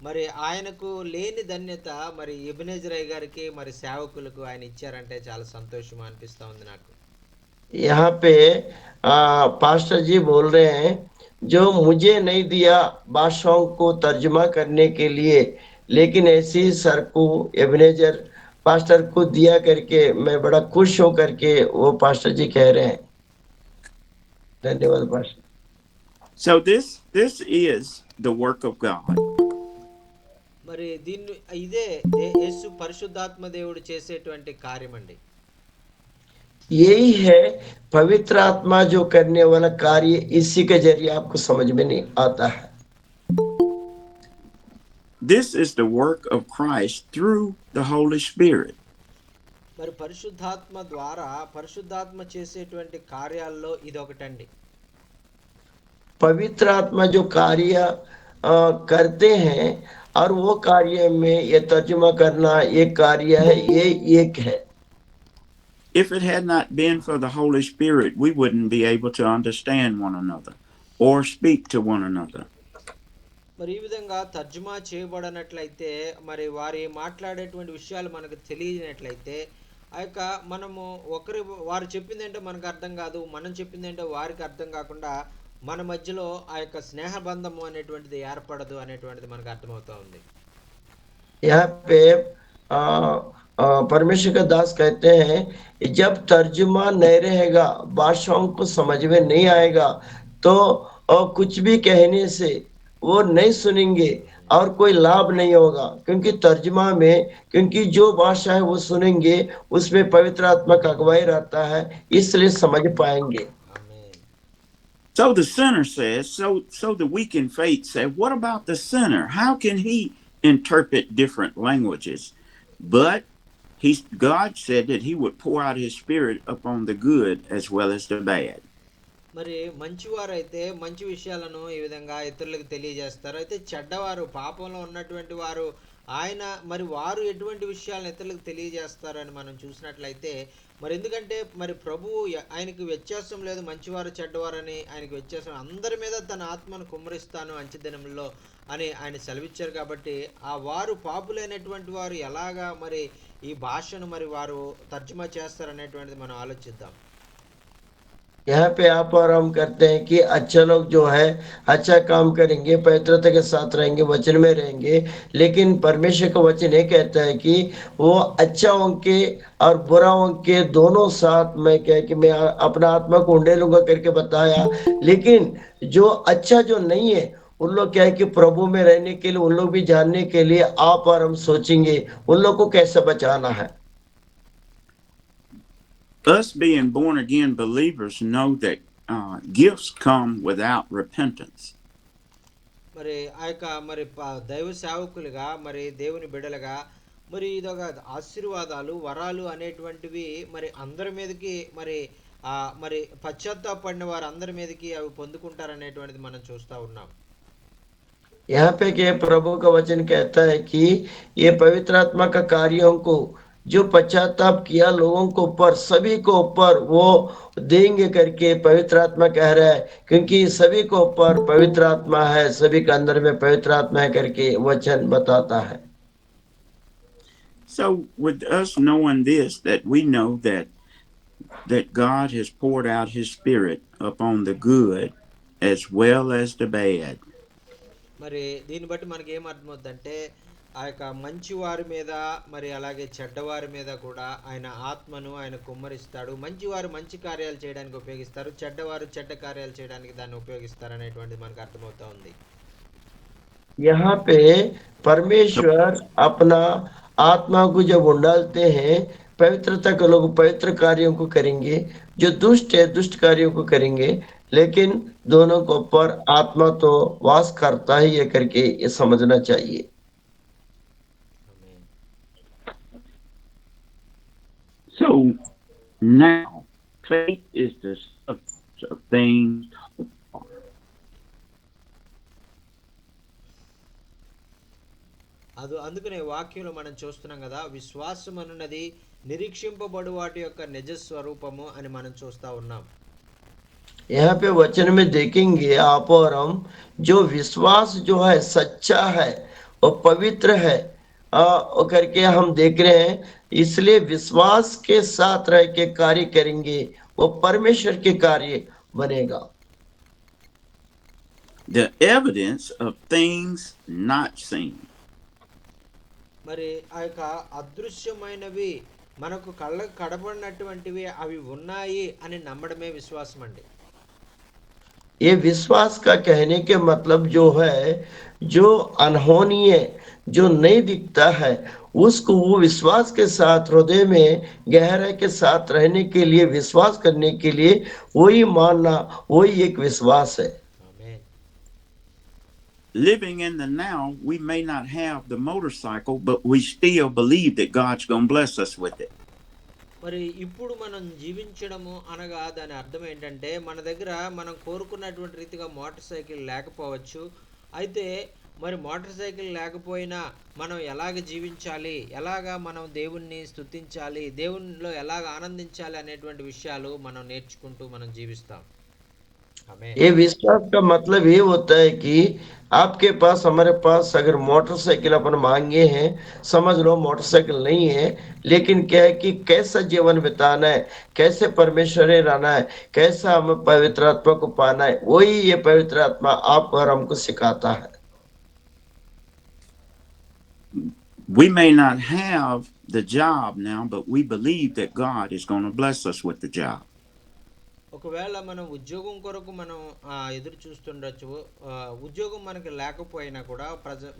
మరి ఆయనకు లేని ధన్యత మరి ఎబినేజర్ అయ్య గారికి మరి సేవకులకు ఆయన ఇచ్చారంటే చాలా సంతోషం అనిపిస్తా ఉంది నాకు. यहाँ पे पास्टर जी बोल रहे हैं जो मुझे नहीं दिया भाषाओं को तर्जुमा करने के लिए, लेकिन ऐसी सर को एबनेजर पास्टर को दिया करके मैं बड़ा खुश हो करके वो पास्टर जी कह रहे हैं। धन्यवाद pastor. So this is the work of God. మరి దీన్ని ఇదే యేసు పరిశుద్ధాత్మ దేవుడు చేసేటువంటి కార్యం అండి. यही है पवित्र आत्मा जो करने वाला कार्य, इसी के जरिए आपको समझ में नहीं आता है। This is the work of Christ through the Holy Spirit. మరి పరిశుద్ధాత్మ ద్వారా పరిశుద్ధాత్మ చేసేటువంటి కార్యాల్లో ఇదొకటండి. पवित्र आत्मा जो कार्य करते हैं और वो कार्य में ये तर्जुमा करना एक कार्य है, ये एक है। If it had not been for the Holy Spirit, we wouldn't be able to understand one another or speak to one another. మరి ఈ విధంగా తర్జుమా చేయబడనట్లయితే, మరి వారి మాట్లాడేటువంటి విషయాలు మనకు తెలియనట్లయితే, ఆ యొక్క మనము వారు చెప్పిందంటే మనకు అర్థం కాదు, మనం చెప్పిందంటే వారికి అర్థం కాకుండా మన మధ్యలో ఆ యొక్క స్నేహబంధము అనేటువంటిది ఏర్పడదు అనేటువంటిది మనకు అర్థమవుతా ఉంది. यहाँ पे परमेश्वर का दास कहते हैं जब तर्जुमा नहीं रहेगा, भाषाओं को समझ में नहीं आएगा, तो कुछ भी कहने से वो नहीं सुनेंगे और कोई लाभ नहीं होगा, क्योंकि तर्जुमा में क्योंकि जो भाषा है वो सुनेंगे, उसमें पवित्र आत्मा का अगुवाई रहता है, इसलिए समझ पाएंगे। So the sinner says, so the weak in faith say, what about the sinner? How can he interpret different languages? But God said that he would pour out his spirit upon the good as well as the bad. మరి మంచివారైతే మంచి విషయాలను ఈ విధంగా ఇతరులకు తెలియజేస్తారు. అయితే చెడ్డవారు, పాపంలో ఉన్నటువంటి వారు, ఆయన మరి వారు ఎటువంటి విషయాలను ఇతరులకు తెలియజేస్తారని మనం చూసినట్లయితే, మరి ఎందుకంటే మరి ప్రభువు ఆయనకు వ్యత్యాసం లేదు, మంచివారు చెడ్డవారని ఆయనకు వ్యత్యాసం, అందరి మీద తన ఆత్మను కుమ్మరిస్తాను అంచెదినంలో అని ఆయన సెలవిచ్చారు. కాబట్టి ఆ వారు పాపులైనటువంటి వారు ఎలాగా మరి ఈ భాషను మరి వారు తర్జుమా చేస్తారనేటువంటిది మనం ఆలోచిద్దాం. यहाँ पे आप और हम करते हैं कि अच्छा लोग जो है अच्छा काम करेंगे, पवित्रता के साथ रहेंगे, वचन में रहेंगे, लेकिन परमेश्वर का वचन ये कहता है कि वो अच्छाओं के और बुराओं के दोनों साथ में क्या है कि मैं अपना आत्मा को उंडेलूंगा करके बताया। लेकिन जो अच्छा जो नहीं है उन लोग क्या है कि प्रभु में रहने के लिए, उन लोग भी जानने के लिए आप और हम सोचेंगे उन लोग को कैसे बचाना है। Us being born again believers know that gifts come without repentance. మరి ఆ యొక్క మరి దైవ సేవకులుగా మరి దేవుని బిడలుగా మరి ఇదొక ఆశీర్వాదాలు వరాలు అనేటువంటివి మరి అందరి మీదకి మరి మరి పశ్చాత్తాపడిన వారు అందరి మీదకి అవి పొందుకుంటారనేటువంటిది మనం చూస్తూ ఉన్నాం. यहाँ पे के प्रभु का वचन कहता है कि ये पवित्र आत्मा का कार्यों को जो पश्चाताप किया लोगों को ऊपर, सभी को ऊपर वो देंगे करके पवित्र आत्मा कह रहा है, क्योंकि सभी को ऊपर पवित्र आत्मा है, सभी के अंदर में पवित्र आत्मा है करके वचन बताता है। So with us knowing this, that we know that God has poured out his spirit upon the good as well as the bad. మరి దీన్ని బట్టి మనకి ఏం అర్థమవుతుందంటే ఆ యొక్క మంచి వారి మీద మరి అలాగే చెడ్డవారి మీద కూడా ఆయన ఆత్మను ఆయన కుమ్మరిస్తాడు. మంచివారు మంచి కార్యాలు చేయడానికి ఉపయోగిస్తారు, చెడ్డవారు చెడ్డ కార్యాలు చేయడానికి దాన్ని ఉపయోగిస్తారు అనేటువంటిది మనకు అర్థమవుతా ఉంది. यहाँ पे परमेश्वर अपना आत्मा को जब उंडालते हैं, पवित्रता के लोग पवित्र कार्यों को करेंगे, जो दुष्ट है दुष्ट कार्यों को करेंगे, लेकिन दोनों को ऊपर आत्मा तो वास करता ही है करके ये समझना चाहिए। ఆమేన్. So now faith is the substance of things hoped for. అందుకనే వాక్యంలో మనం చూస్తున్నాం కదా, విశ్వాసం అన్నది నిరీక్షింపబడు వాటి యొక్క నిజ స్వరూపము అని మనం చూస్తా ఉన్నాం. यहाँ पे वचन में देखेंगे आप और हम, जो विश्वास जो है सच्चा है और पवित्र है और करके हम देख रहे हैं, इसलिए विश्वास के साथ रह के कार्य करेंगे, वो परमेश्वर के कार्य बनेगा। The evidence of things not seen. మరి ఆ యొక్క అదృశ్యమైనవి మనకు కళ్ళకు కనబడినటువంటివి అవి ఉన్నాయి అని నమ్మడమే విశ్వాసం అండి. ये विश्वास का कहने के मतलब जो है, जो अनहोनी है, जो नहीं दिखता है, उसको वो विश्वास के साथ हृदय में गहराई के साथ रहने के लिए, विश्वास करने के लिए वही मानना, वही एक विश्वास है। ఆమేన్. Living in the now, we may not have the motorcycle, but we still believe that God's going to bless us with it. మరి ఇప్పుడు మనం జీవించడము అనగా దాని అర్థం ఏంటంటే, మన దగ్గర మనం కోరుకున్నటువంటి రీతిగా మోటార్ సైకిల్ లేకపోవచ్చు. అయితే మరి మోటార్ సైకిల్ లేకపోయినా మనం ఎలాగ జీవించాలి, ఎలాగా మనం దేవుణ్ణి స్తుతించాలి, దేవునిలో ఎలాగ ఆనందించాలి అనేటువంటి విషయాలు మనం నేర్చుకుంటూ మనం జీవిస్తాం. ఆమేన్. ये विश्वास का मतलब ये होता है कि आपके पास, हमारे पास अगर मोटरसाइकिल अपन मांगे हैं, समझ लो मोटरसाइकिल नहीं है, लेकिन क्या है कि कैसा जीवन बिताना है, कैसे परमेश्वर में रहना है, कैसा हमें पवित्र आत्मा को पाना है, वही ये पवित्र आत्मा आप और हमको सिखाता है। We may not have the job now, but we believe that God is going to bless us with the job. ఒకవేళ మనం ఉద్యోగం కొరకు మనం ఎదురు చూస్తుండొచ్చు. ఉద్యోగం మనకి లేకపోయినా కూడా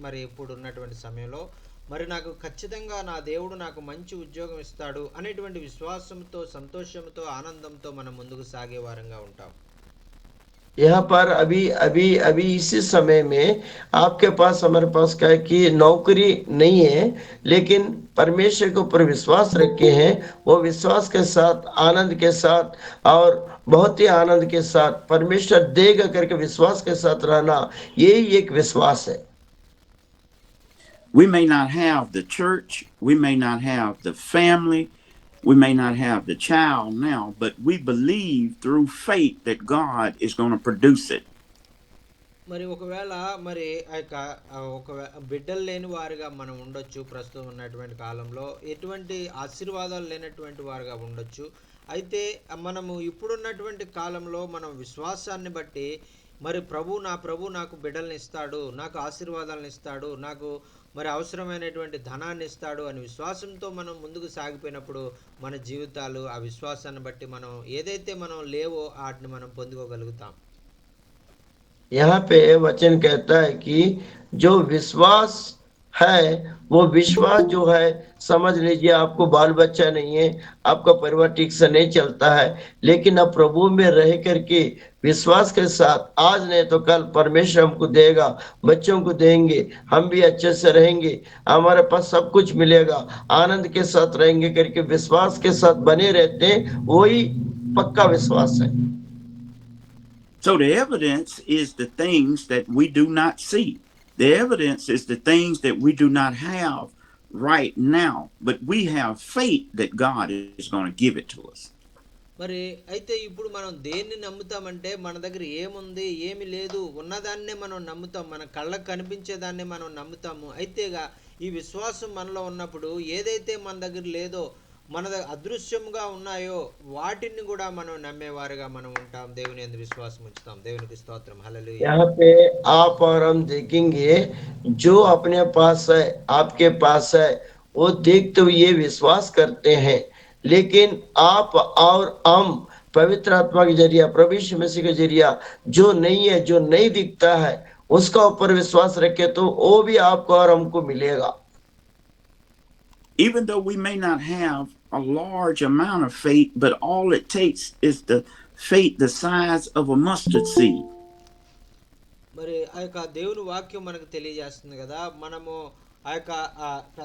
మరి ఇప్పుడు ఉన్నటువంటి సమయంలో మరి నాకు ఖచ్చితంగా నా దేవుడు నాకు మంచి ఉద్యోగం ఇస్తాడు అనేటువంటి విశ్వాసంతో, సంతోషంతో, ఆనందంతో మనం ముందుకు సాగే వారంగా ఉంటాం. यहाँ पर अभी अभी अभी इसी समय में आपके पास, हमारे पास क्या है कि नौकरी नहीं है, लेकिन परमेश्वर के ऊपर विश्वास रखे हैं, वो विश्वास के साथ, आनंद के साथ और बहुत ही आनंद के साथ परमेश्वर देगा करके विश्वास के साथ रहना, यही एक विश्वास है। We may not have the church, we may not have the family, we may not have the child now, but we believe through faith that God is going to produce it. మరి ఒకవేళ మరి ఆ యొక్క బిడ్డలు లేని వారుగా మనం ఉండొచ్చు ప్రస్తుతం ఉన్నటువంటి కాలంలో, ఎటువంటి ఆశీర్వాదాలు లేనటువంటి వారుగా ఉండొచ్చు. అయితే మనము ఇప్పుడున్నటువంటి కాలంలో మనం విశ్వాసాన్ని బట్టి మరి నా ప్రభు నాకు బిడ్డల్ని ఇస్తాడు, నాకు ఆశీర్వాదాలను ఇస్తాడు, నాకు మరి అవసరమైనటువంటి ధనాన్ని ఇస్తాడు అని విశ్వాసంతో మనం ముందుకు సాగిపోయినప్పుడు మన జీవితాలు ఆ విశ్వాసాన్ని బట్టి మనం ఏదైతే మనం లేవో వాటిని మనం పొందుకోగలుగుతాం. यहाँ पे वचन कहता है कि जो विश्वास है वो विश्वास जो है, समझ लीजिए आपको बाल बच्चा नहीं है, आपका परिवार ठीक से नहीं चलता है, लेकिन अब प्रभु में रह करके विश्वास के साथ आज नहीं तो कल परमेश्वर हमको देगा, बच्चों को देंगे, हम भी अच्छे से रहेंगे, हमारे पास सब कुछ मिलेगा, आनंद के साथ रहेंगे करके विश्वास के साथ बने रहते हैं, वही पक्का विश्वास है। So the evidence is the things that we do not see. The evidence is the things that we do not have right now, but we have faith that God is going to give it to us. మరి అయితే ఇప్పుడు మనం దేన్ని నమ్ముతామంటే మన దగ్గర ఏముంది ఏమి లేదు ఉన్నదాన్నే మనం నమ్ముతాం, మన కళ్ళకు కనిపించేదాన్నే మనం నమ్ముతాము. అయితేగా ఈ విశ్వాసం మనలో ఉన్నప్పుడు ఏదైతే మన దగ్గర లేదో మన అదృశ్యంగా ఉన్నాయో వాటిని కూడా మనం నమ్మేవారుగా మనం ఉంటాం, దేవుని యందు విశ్వాసం ఉంచుతాం. దేవునికి స్తోత్రం, హల్లెలూయా. यहाँ पे आप और हम देखेंगे जो अपने पास है, आपके पास है, वो देखते हुए विश्वास करते हैं, लेकिन आप और हम पवित्र आत्मा के जरिया, प्रभु यीशु मसीह के जरिया जो नहीं है, जो नहीं दिखता है, उसका ऊपर विश्वास रखे तो वो भी आपको और हमको मिलेगा. Even though we may not have a large amount of faith, but all it takes is the faith the size of a mustard seed. మరి ఆ యొక్క దేవుని వాక్యం మనకు తెలియజేస్తుంది కదా, మనము ఆ యొక్క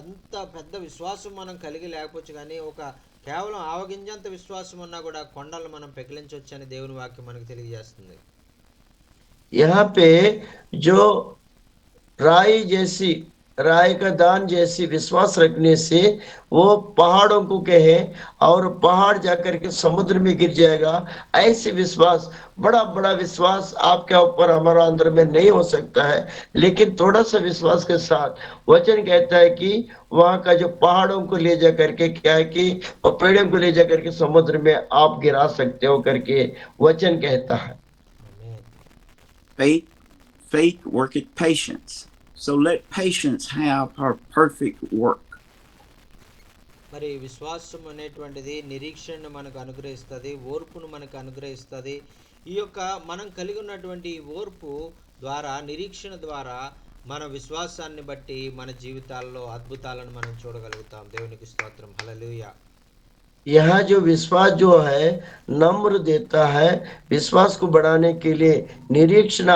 అంత పెద్ద విశ్వాసం మనం కలిగి లేకపోవచ్చు, కానీ ఒక కేవలం ఆవగింజంత విశ్వాసం ఉన్నా కూడా కొండలను మనం పెకిలించవచ్చు అని దేవుని వాక్యం మనకు తెలియజేస్తుంది. यहाँ पे जो राय का दान जैसी विश्वास रखने से वो पहाड़ों को कहे और पहाड़ जाकर के समुद्र में गिर जाएगा, ऐसे विश्वास, बड़ा बड़ा विश्वास आपके ऊपर हमारा अंदर में नहीं हो सकता है, लेकिन थोड़ा सा विश्वास के साथ वचन कहता है कि वहां का जो पहाड़ों को ले जा करके क्या है कि पेड़ों को ले जा करके समुद्र में आप गिरा सकते हो करके वचन कहता है. Faith worketh patience. So let patience have her perfect work. మరి విశ్వాసం అనేటువంటిది నిరీక్షణను మనకు అనుగ్రహిస్తుంది, ఓర్పును మనకు అనుగ్రహిస్తుంది. ఈ యొక్క మనం కలిగి ఉన్నటువంటి ఓర్పు ద్వారా, నిరీక్షణ ద్వారా మన విశ్వాసాన్ని బట్టి మన జీవితాల్లో అద్భుతాలను మనం చూడగలుగుతాం. దేవునికి స్తోత్రం, హల్లెలూయా. यहाँ जो विश्वास जो है नम्र देता है, विश्वास को बढ़ाने के लिए निरीक्षण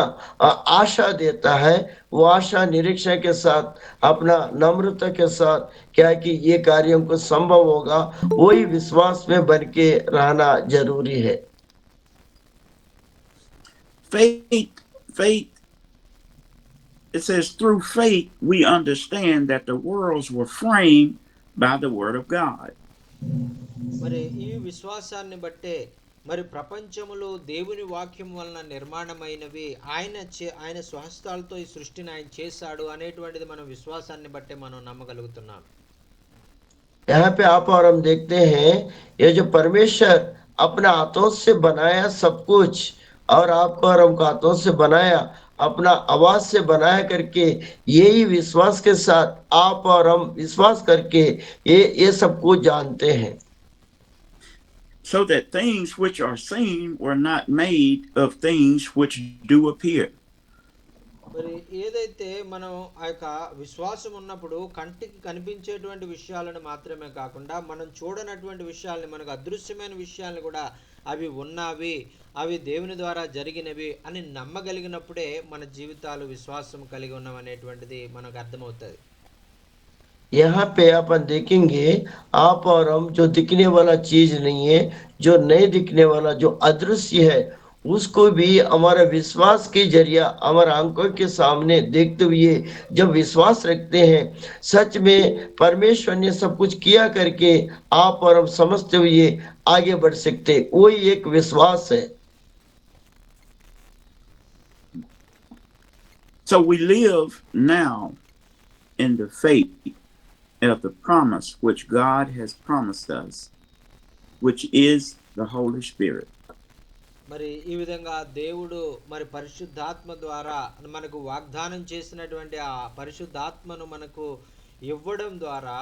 आशा देता है, वो आशा निरीक्षण के साथ अपना नम्रता के साथ क्या कि ये कार्यों को संभव होगा, वही विश्वास में बन के रहना जरूरी है. Faith, it says through faith we understand that the worlds were framed by the word of God. మరి ఈ విశ్వాసాన్ని బట్టే మరి ప్రపంచములో దేవుని వాక్యం వలన నిర్మాణమైనవి, ఆయన స్వహస్తాలతో ఈ సృష్టిని ఆయన చేశాడు అనేటువంటిది మనం విశ్వాసాన్ని బట్టే మనం నమ్మగలుగుతున్నాం. यहाँ पे आप और हम देखते हैं ये जो परमेश्वर अपने हाथों से बनाया सब कुछ, और आपको और हमको हाथों से बनाया, अपना आवाज से बनाया करके यही विश्वास के साथ आप और हम विश्वास करके ये सब कुछ जानते हैं. So that things which are seen were not made of things which do appear. మరి ఏదైతే మనం ఆ యొక్క విశ్వాసం ఉన్నప్పుడు కంటికి కనిపించేటువంటి విషయాలను మాత్రమే కాకుండా మనం చూడనటువంటి విషయాల్ని, మనకు అదృశ్యమైన విషయాలను కూడా అవి ఉన్నవి, అవి దేవుని ద్వారా జరిగినవి అని నమ్మగలిగినప్పుడే మన జీవితాలు విశ్వాసం కలిగి ఉన్నవనేటువంటిది మనకు అర్థమవుతుంది. यहाँ पे अपन देखेंगे आप और हम जो दिखने वाला चीज नहीं है, जो नहीं दिखने वाला, जो अदृश्य है, उसको भी हमारा विश्वास के जरिया हमारे आंखों के सामने देखते हुए जब विश्वास रखते हैं, सच में परमेश्वर ने सब कुछ किया करके आप और हम समझते हुए आगे बढ़ सकते, वही एक विश्वास है. So we live now in the faith of the promise which God has promised us, which is the Holy Spirit. మరి ఈ విధంగా దేవుడు మరి పరిశుద్ధాత్మ ద్వారా మనకు వాగ్దానం చేసినటువంటి ఆ పరిశుద్ధాత్మను మనకు ఇవ్వడం ద్వారా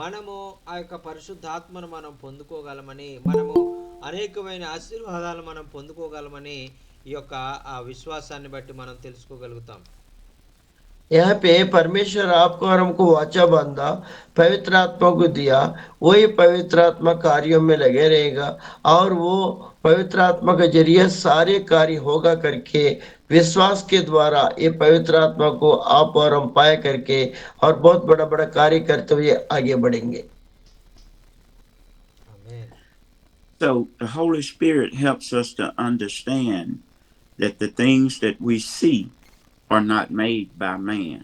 మనము ఆ యొక్క పరిశుద్ధాత్మను మనం పొందుకోగలమని, మనము అనేకమైన ఆశీర్వాదాలు మనం పొందుకోగలమని ఈ యొక్క ఆ విశ్వాసాన్ని బట్టి మనం తెలుసుకోగలుగుతాం. यहाँ पे परमेश्वर आपको और हमको वाचा बांधा, पवित्र आत्मा को दिया, वही पवित्र आत्मा कार्यों में लगे रहेगा और वो पवित्र आत्मा के जरिए सारे कार्य होगा करके विश्वास के द्वारा ये पवित्र आत्मा को आप और हम पाए करके और बहुत बड़ा बड़ा कार्य करते हुए आगे बढ़ेंगे. ఆమేన్. So the Holy Spirit helps us to understand that the things that we see are not made by man.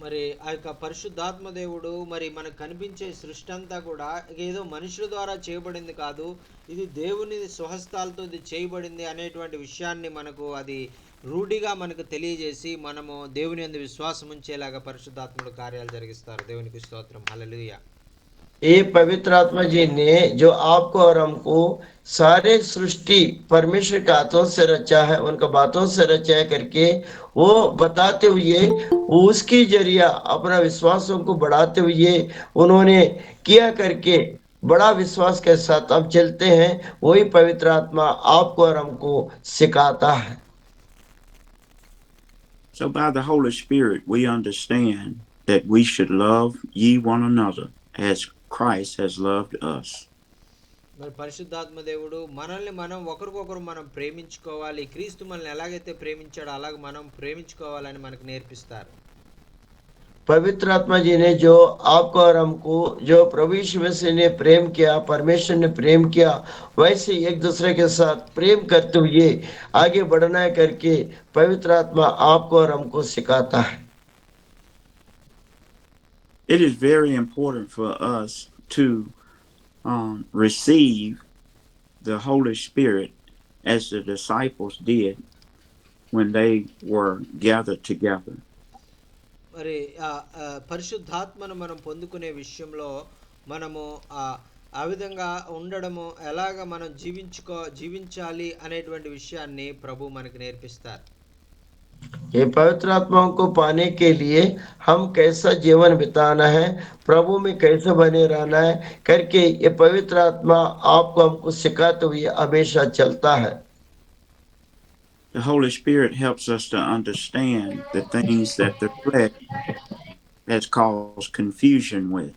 మరి ఆ యొక్క పరిశుద్ధాత్మ దేవుడు మరి మనకు కనిపించే సృష్టి అంతా కూడా ఏదో మనుషుల ద్వారా చేయబడింది కాదు, ఇది దేవుని స్వహస్తాలతో ఇది చేయబడింది అనేటువంటి విషయాన్ని మనకు అది రూఢిగా మనకు తెలియజేసి మనము దేవుని యందు విశ్వాసం ఉంచేలాగా పరిశుద్ధాత్ముడు కార్యాలు జరిగిస్తారు. దేవునికి స్తోత్రం. హల్లెలూయా. ये पवित्र आत्मा जी ने जो आपको और हमको सारे सृष्टि परमेश्वर के हाथों से रचा है, उनका बातों से रचा है करके वो बताते हुए उसकी जरिया अपना विश्वासों को बढ़ाते हुए उन्होंने किया करके बड़ा विश्वास के साथ अब चलते हैं. वही पवित्र आत्मा आपको और हमको सिखाता है. So by the Holy Spirit we understand that we should love ye one another as Christ has loved us. మరి పరిశుద్ధాత్మ దేవుడు మనల్ని మనం ఒకరికొకరు మనం ప్రేమించుకోవాలి, క్రీస్తు మనల్ని ఎలాగైతే ప్రేమించాడో అలాగ మనం ప్రేమించుకోవాలని మనకు నేర్పిస్తారు. पवित्र आत्मा जी ने जो आपको और हमको जो प्रभु यीशु मसीह ने प्रेम किया, परमेश्वर ने प्रेम किया, वैसे एक दूसरे के साथ प्रेम करते हुए आगे बढ़ना है करके पवित्र आत्मा आपको और हमको सिखाता है. It is very important for us to receive the Holy Spirit as the disciples did when they were gathered together. మరి పరిశుద్ధాత్మను మనం పొందుకునే విషయంలో మనము ఆ విధంగా ఉండడము ఎలాగ మనం జీవించాలి అనేటువంటి విషయాన్ని ప్రభు మనకు నేర్పిస్తారు. ये पवित्र आत्माओं को पाने के लिए हम कैसा जीवन बिताना है, प्रभु में कैसे बने रहना है करके ये पवित्र आत्मा आपको हमको सिखाते हुए हमेशा चलता है. The Holy Spirit helps us to understand the things that the flesh has caused confusion with.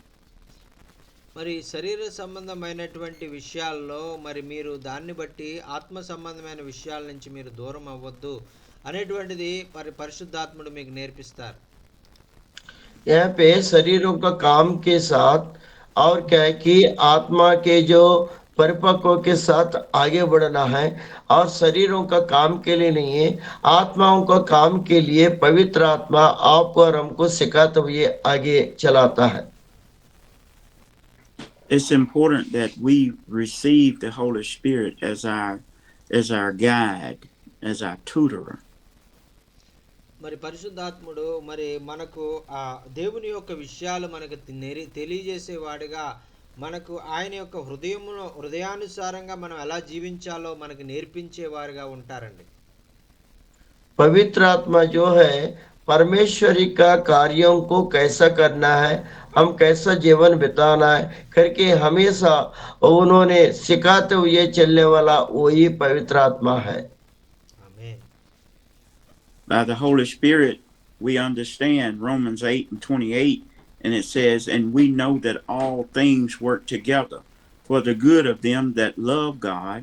మరి శరీర సంబంధమైనటువంటి విషయాల్లో మరి మీరు దాన్ని బట్టి ఆత్మ సంబంధమైన విషయాల నుంచి మీరు దూరం అవ్వద్దు అనేటువంటిది మరి పరిశుద్ధాత్ముడు మీకు నేర్పిస్తారు. यहाँ पे शरीरों का काम के साथ और क्या है कि आत्मा के जो परिपक्व के साथ आगे बढ़ना है और शरीरों का काम के लिए नहीं है, आत्माओं का काम के लिए पवित्र आत्मा आपको और हमको सिखाते हुए आगे चलाता है. It's important that we receive the Holy Spirit as our guide, as our tutor. మరి పరిశుద్ధాత్ముడు మరి మనకు ఆ దేవుని యొక్క విషయాలు మనకు తెలియజేసేవాడిగా, మనకు ఆయన యొక్క హృదయానుసారంగా మనం ఎలా జీవించాలో మనకు నేర్పించేవారుగా ఉంటారండి. पवित्र आत्मा जो है परमेश्वरी का कार्यों को कैसा करना है, हम कैसा जीवन बिताना है करके हमेशा उन्होंने सिखाते हुए चलने वाला वही पवित्र आत्मा है. ఆమేన్. By the Holy Spirit, we understand Romans 8:28, and it says, and we know that all things work together for the good of them that love God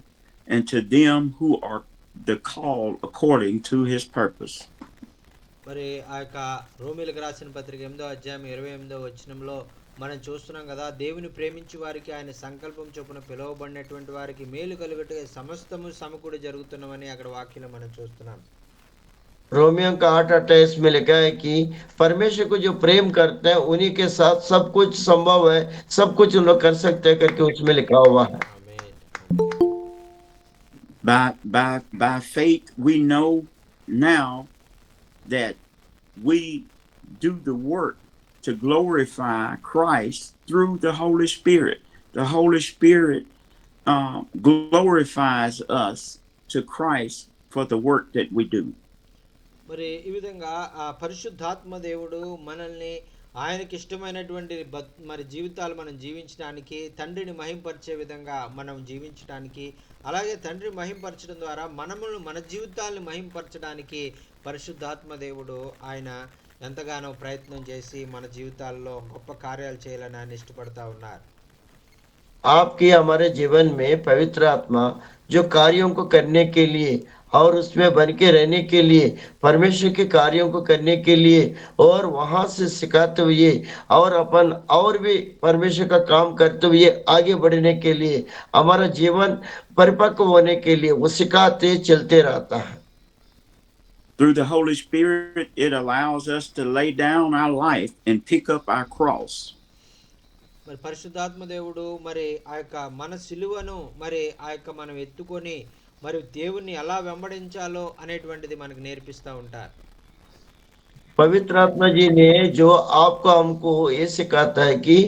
and to them who are the called according to his purpose. మరి ఆ యొక్క రోమీలకు రాసిన పత్రిక 8వ అధ్యాయం 28వ వచనంలో మనం చూస్తున్నాం కదా, దేవుని ప్రేమించు వారికి ఆయన సంకల్పం చొప్పున పిలువబడినటువంటి వారికి మేలు కలుగుటకు సమస్తము సమకూడి జరుగుతున్నవని అక్కడ వాక్యంలో మనం చూస్తున్నాం. रोमियो का 8:28 में लिखा है कि परमेश्वर को जो प्रेम करते हैं उन्हीं के साथ सब कुछ संभव है, सब कुछ उन लोग कर सकते हैं करके उसमें लिखा हुआ है. ఆమేన్. By faith, we know now that we do the work to glorify Christ through the Holy Spirit. The Holy Spirit glorifies us to Christ for the work that we do. మరి ఈ విధంగా ఆ పరిశుద్ధాత్మ దేవుడు మనల్ని ఆయనకి ఇష్టమైనటువంటి మరి జీవితాలు మనం జీవించడానికి, తండ్రిని మహింపరిచే విధంగా మనం జీవించడానికి, అలాగే తండ్రి మహింపరచడం ద్వారా మన జీవితాలను మహింపరచడానికి పరిశుద్ధాత్మ దేవుడు ఆయన ఎంతగానో ప్రయత్నం చేసి మన జీవితాల్లో గొప్ప కార్యాలు చేయాలని ఆయన ఇష్టపడతా ఉన్నారు. आपकी हमारे जीवन में पवित्र आत्मा जो कार्यों को करने के लिए और उसमें बन के रहने के लिए, परमेश्वर के कार्यों को करने के लिए और वहां से सिखाते हुए और अपन और भी परमेश्वर का काम करते हुए आगे बढ़ने के लिए, हमारा जीवन परिपक्व होने के लिए वो सिखाते चलते रहता है. Through the Holy Spirit, it allows us to lay down our life and pick up our cross. మరి పరిశుద్ధాత్మ దేవుడు మరి ఆ యొక్క మన సిలువను మరి ఆ యొక్క మనం ఎత్తుకొని మరి దేవుణ్ణి ఎలా వెంబడించాలో అనేటువంటిది మనకు నేర్పిస్తూ ఉంటారు. पवित्र आत्मा जी ने जो आपको हमको ये सिखाता है कि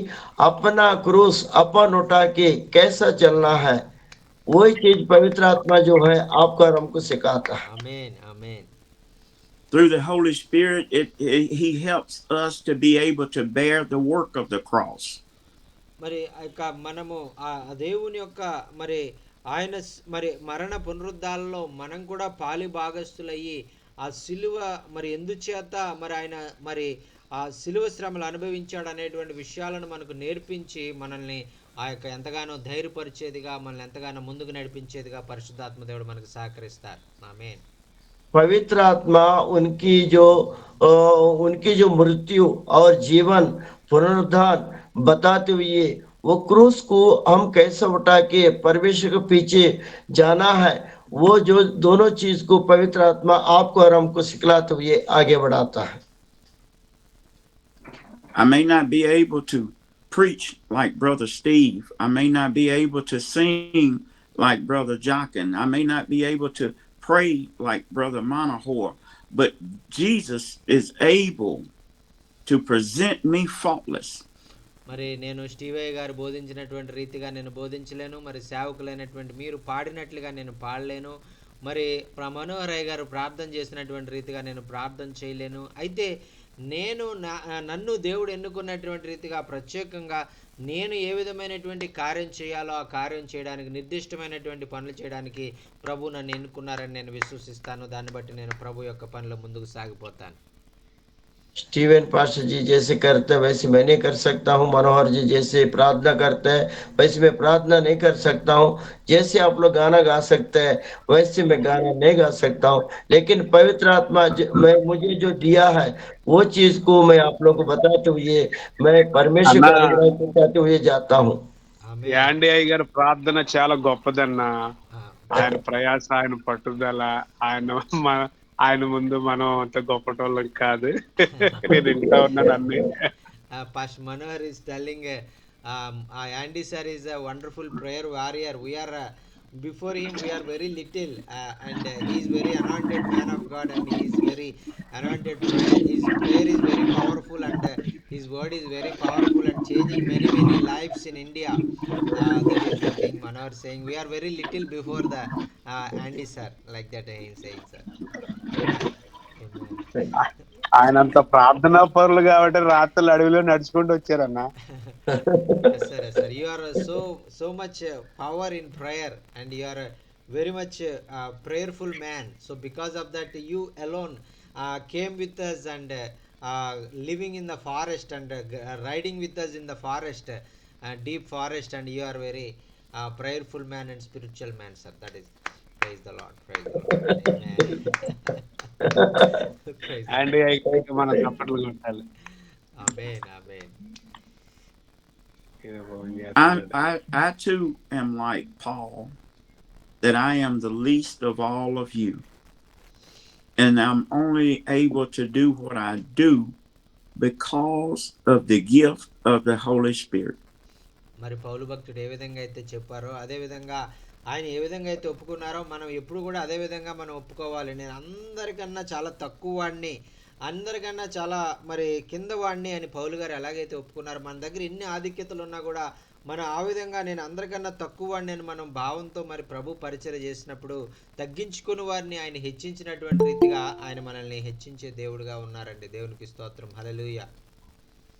अपना क्रूस अपन उठा के कैसा चलना है, वही चीज पवित्र आत्मा जो है आपको और हमको सिखाता है. ఆమేన్ ఆమేన్. Through the Holy Spirit, He helps us to be able to bear the work of the cross. మరి ఆ యొక్క మనము ఆ దేవుని యొక్క మరి ఆయన మరి మరణ పునరుద్ధాలలో మనం కూడా పాలి భాగస్థులయ్యి ఆ సిలువ మరి ఎందుచేత మరి ఆయన మరి ఆ సిలువ శ్రమలు అనుభవించాడు అనేటువంటి విషయాలను మనకు నేర్పించి మనల్ని ఆ యొక్క ఎంతగానో ధైర్యపరిచేదిగా, మనల్ని ఎంతగానో ముందుకు నడిపించేదిగా పరిశుద్ధాత్మ దేవుడు మనకు సహకరిస్తారు. ఆమేన్. पवित्र आत्मा उनकी जो मृत्यु और जीवन पुनरुद्धार बताते हुए वो क्रूस को हम कैसे उठा के परमेश्वर के पीछे जाना है, वो जो दोनों चीज को पवित्र आत्मा आपको और हमको सिखलाते हुए आगे बढ़ाता है. I may not be able to preach like Brother Steve. I may not be able to sing like Brother Jockin. I may not be able to pray like Brother Monahor. But Jesus is able to present me faultless. మరి నేను స్టీవయ్య గారు బోధించినటువంటి రీతిగా నేను బోధించలేను, మరి సేవకులైనటువంటి మీరు పాడినట్లుగా నేను పాడలేను, మరి మనోహరయ్య గారు ప్రార్థన చేసినటువంటి రీతిగా నేను ప్రార్థన చేయలేను. అయితే నేను నన్ను దేవుడు ఎన్నుకున్నటువంటి రీతిగా ప్రత్యేకంగా నేను ఏ విధమైనటువంటి కార్యం చేయాలో ఆ కార్యం చేయడానికి, నిర్దిష్టమైనటువంటి పనులు చేయడానికి ప్రభు నన్ను ఎన్నుకున్నారని నేను విశ్వసిస్తాను. దాన్ని బట్టి నేను ప్రభు యొక్క పనిలో ముందుకు సాగిపోతాను. स्टीवन पास्टर जी जैसे करते हैं वैसे मैं नहीं कर सकता हूँ. मनोहर जी जैसे प्रार्थना करते हैं वैसे मैं प्रार्थना नहीं कर सकता हूँ. जैसे आप लोग गाना गा सकते हैं वैसे मैं गाना नहीं गा सकता हूँ. लेकिन पवित्र आत्मा मुझे जो दिया है वो चीज को मैं आप लोग को बताते हुए मैं परमेश्वर का अनुग्रह बताते हुए जाता हूँ. యాండి అయ్య గారి ప్రార్థన చాలా గొప్పదన్నా. ఆయన ప్రయాస, ఆయన పట్టుదల, ఆయన ముందు మనం అంత గొప్పటోళ్ళం కాదు. నేను ఇంట్లో ఉన్నాను అన్ని. Pastor Manohar is telling Andy sir is a wonderful prayer warrior. We are before him we are very little and he is very anointed man of God and he is very anointed prayer. His prayer is very powerful and his word is very powerful and changing many lives in India. That is the thing Manohar saying. We are very little before the Andy sir, like that he is saying sir. ఆయన అంత ప్రార్థనా పరులు కాబట్టి రాత్రులు అడవిలో నడుచుకుంటూ వచ్చారన్న. Yes sir. You are so much power in prayer and you are very much prayerful man. So because of that you alone came with us and living in the forest and riding with us in the forest, deep forest, and you are very prayerful man and spiritual man sir. That is, praise the Lord. Amen. యాండి అయ్యకి మనం చప్పట్లు కొట్టాలి. Amen. I too am like Paul, that I am the least of all of you, and I'm only able to do what I do because of the gift of the Holy Spirit. మరి పౌలు భక్తుడు ఏ విధంగా అయితే చెప్పారో అదే విధంగా ఆయన ఏ విధంగా అయితే ఒప్పుకున్నారో మనం ఎప్పుడు కూడా అదే విధంగా మనం ఒప్పుకోవాలి. నేను అందరికన్నా చాలా తక్కువ వాడిని, అందరికన్నా చాలా మరి కింద వాడిని అని పౌలు గారు ఎలాగైతే ఒప్పుకున్నారో, మన దగ్గర ఎన్ని ఆధిక్యతలు ఉన్నా కూడా మనం ఆ విధంగా నేను అందరికన్నా తక్కువ వాడిని అని మనం భావంతో మరి ప్రభు పరిచర్య చేసినప్పుడు తగ్గించుకుని వారిని ఆయన హెచ్చించినటువంటి రీతిగా ఆయన మనల్ని హెచ్చించే దేవుడుగా ఉన్నారండి. దేవునికి స్తోత్రం. హల్లెలూయా.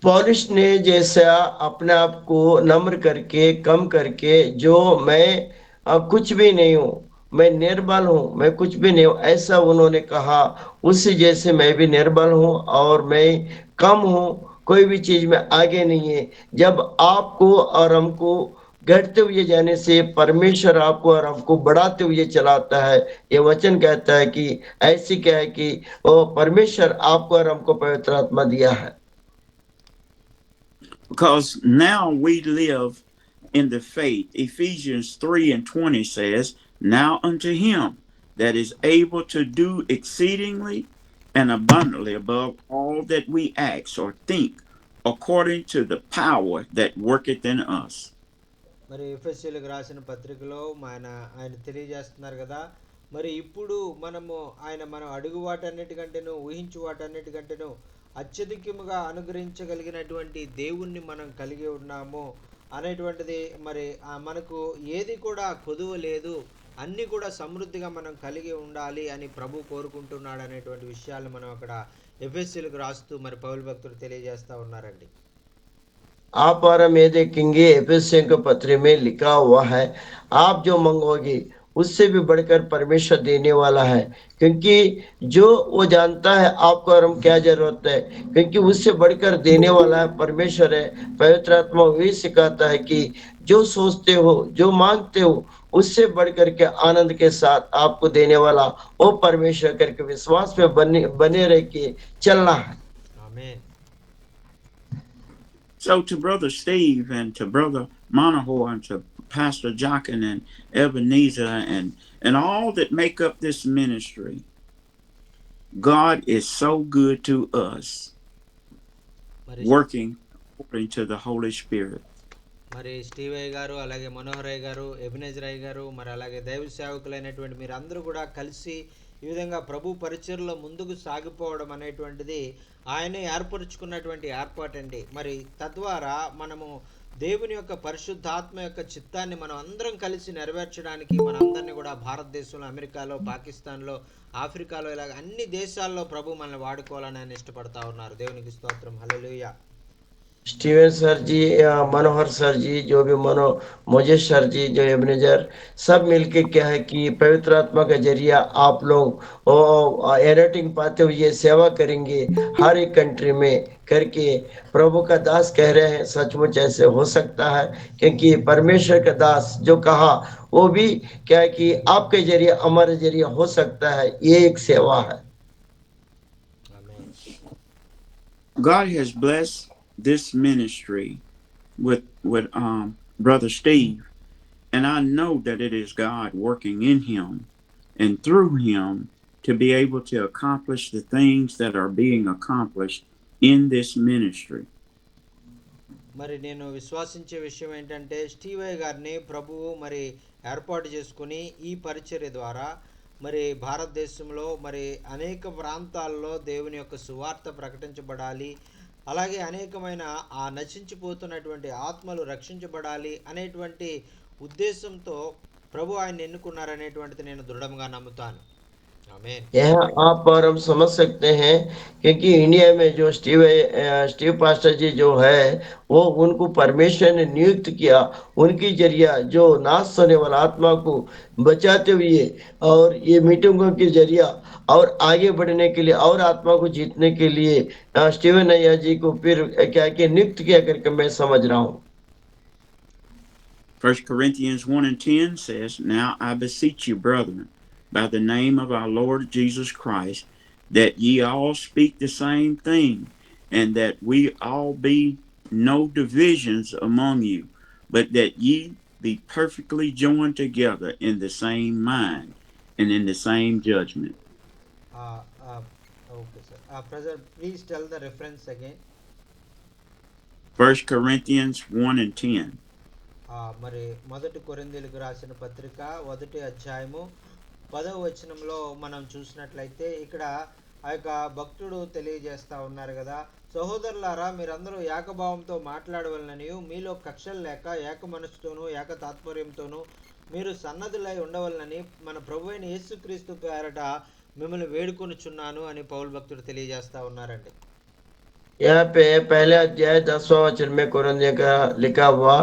पौलुस ने जैसा अपने आप को नम्र करके कम करके जो मैं कुछ भी नहीं हूँ, मैं निर्बल हूँ, मैं कुछ भी नहीं हूँ, ऐसा उन्होंने कहा। उसी जैसे मैं भी निर्बल हूँ और मैं कम हूँ, कोई भी चीज में आगे नहीं है। जब आपको और हमको घटते हुए जाने से परमेश्वर आपको और हमको बढ़ाते हुए चलाता है। ये वचन कहता है कि ऐसी क्या है कि वो परमेश्वर आपको और हमको पवित्र आत्मा दिया है। Because now we live in the faith. Ephesians 3:20 says, "Now unto him that is able to do exceedingly and abundantly above all that we ask or think, according to the power that worketh in us." మరి ఎఫెసీయులకు రాసిన పత్రికలో ఆయన తెలియజేస్తున్నారు కదా, మరి ఇప్పుడు మనం అడుగు వాటన్నిటికంటేను ఊహించు వాటన్నిటికంటేను అత్యధికముగా అనుగ్రహించగలిగినటువంటి దేవుణ్ణి మనం కలిగి ఉన్నాము అనేటువంటిది. మరి మనకు ఏది కూడా కొదువ లేదు, అన్నీ కూడా సమృద్ధిగా మనం కలిగి ఉండాలి అని ప్రభు కోరుకుంటున్నాడు అనేటువంటి విషయాలు మనం అక్కడ ఎఫెసీయులకు రాస్తూ మరి పౌలు భక్తుడు తెలియజేస్తా ఉన్నారండి. आप और हम ये देखेंगे एफेसियों के पत्र में लिखा हुआ है, आप जो मंगोगे उससे भी बढ़कर परमेश्वर देने वाला है, क्योंकि जो वो जानता है आपको और हम क्या जरूरत है, क्योंकि उससे बढ़कर देने वाला है परमेश्वर है। पवित्र आत्मा वही सिखाता है कि जो सोचते हो, जो मांगते हो, उससे बढ़कर के आनंद के साथ आपको देने वाला वो परमेश्वर करके विश्वास में बने रह के चलना है। आमीन. So to Brother Steve and to Brother Monaho and to Pastor Jockin and Ebenezer and all that make up this ministry, God is so good to us, working according to the Holy Spirit. మరి Steve అయ్య గారు, అలాగే మనోహర్ అయ్య గారు, Ebenezer అయ్య గారు, మరి అలాగే దైవ సేవకులైనటువంటి మీరందరూ కూడా కలిసి ఈ విధంగా ప్రభు పరిచర్లో ముందుకు సాగిపోవడం అనేటువంటిది ఆయనే ఏర్పరుచుకున్నటువంటి ఏర్పాటండి. మరి తద్వారా మనము దేవుని యొక్క పరిశుద్ధాత్మ యొక్క చిత్తాన్ని మనం అందరం కలిసి నెరవేర్చడానికి మనందరినీ కూడా భారతదేశంలో, అమెరికాలో, పాకిస్తాన్లో, ఆఫ్రికాలో ఇలాగ అన్ని దేశాల్లో ప్రభు మనల్ని వాడుకోవాలని ఆయన ఇష్టపడతా ఉన్నారు. దేవునికి స్తోత్రం. హల్లెలూయా. स्टीवन सर जी, मनोहर सर जी, जो भी मोजेश सर जी, जो एबनेजर, सब मिलके क्या है कि पवित्र आत्मा का जरिया आप लोग एडिटिंग पाते हुए सेवा करेंगे हर एक कंट्री में करके। प्रभु का दास कह रहे हैं, सचमुच ऐसे हो सकता है, क्योंकि परमेश्वर का दास जो कहा वो भी क्या है कि आपके जरिए हमारे जरिए हो सकता है। ये एक सेवा है। God has blessed this ministry with Brother Steve, and I know that it is God working in him and through him to be able to accomplish the things that are being accomplished in this ministry. మరి నేను విశ్వాసించే విషయం ఏంటంటే, Steve అయ్య గారిని ప్రభువు మరి ఏర్పాటు చేసుకుని ఈ పరిచర్య ద్వారా మరి భారతదేశంలో మరి అనేక ప్రాంతాల్లో దేవుని యొక్క సువార్త ప్రకటించబడాలి, అలాగే అనేకమైన ఆ నశించిపోతున్నటువంటి ఆత్మలు రక్షించబడాలి అనేటువంటి ఉద్దేశంతో ప్రభు ఆయన ఎన్నుకున్నారనేటువంటిది నేను దృఢంగా నమ్ముతాను. यहाँ आप और हम समझ सकते हैं, क्योंकि इंडिया में जो स्टीव पास्टर जी जो है वो उनको परमेश्वर ने नियुक्त किया, उनकी जरिया जो नाश होने वाला आत्मा को बचाते हुए और ये मीटिंगों के जरिया और आगे बढ़ने के लिए और आत्मा को जीतने के लिए स्टीवन अय्या जी को फिर क्या कि नियुक्त किया करके मैं समझ रहा हूँ। 1 Corinthians 1:10 says, "Now I beseech you, brethren, by the name of our Lord Jesus Christ, that ye all speak the same thing, and that we all be no divisions among you, but that ye be perfectly joined together in the same mind and in the same judgment." Okay, sir. Brother, please tell the reference again. 1 Corinthians 1:10. మరి మొదటి కొరింథీయులకు రాసిన పత్రిక 1వ అధ్యాయము 10వ వచనంలో మనం చూసినట్లయితే ఇక్కడ ఆ యొక్క భక్తుడు తెలియజేస్తా ఉన్నారు కదా, సహోదరులారా మీరందరూ ఏకభావంతో మాట్లాడవలననియు మీలో కక్షలు లేక ఏక మనసుతోనూ ఏక తాత్పర్యంతోనూ మీరు సన్నద్ధులై ఉండవలనని మన ప్రభువైన యేసుక్రీస్తు పేరట మిమ్మల్ని వేడుకొనుచున్నాను అని పౌలు భక్తుడు తెలియజేస్తా ఉన్నారండి. यहाँ पे पहले अध्याय 10वां वचन में कुरिन्थियों का लिखा हुआ,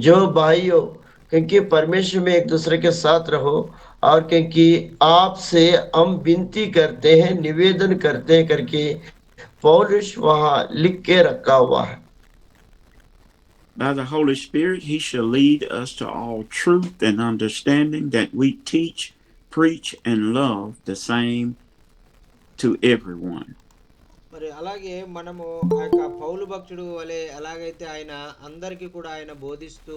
जो भाइयों क्योंकि परमेश्वर में एक दूसरे के साथ रहो, और क्योंकि आपसे हम विनती करते हैं निवेदन करते हैं करके पौलुस वहां लिख के रखा हुआ है. By the Holy Spirit, He shall lead us to all truth and understanding, that we teach, preach, and love the same to everyone. మరి అలాగే మనము ఆ యొక్క పౌలు భక్తుడు వలె ఎలాగైతే ఆయన అందరికీ కూడా ఆయన బోధిస్తూ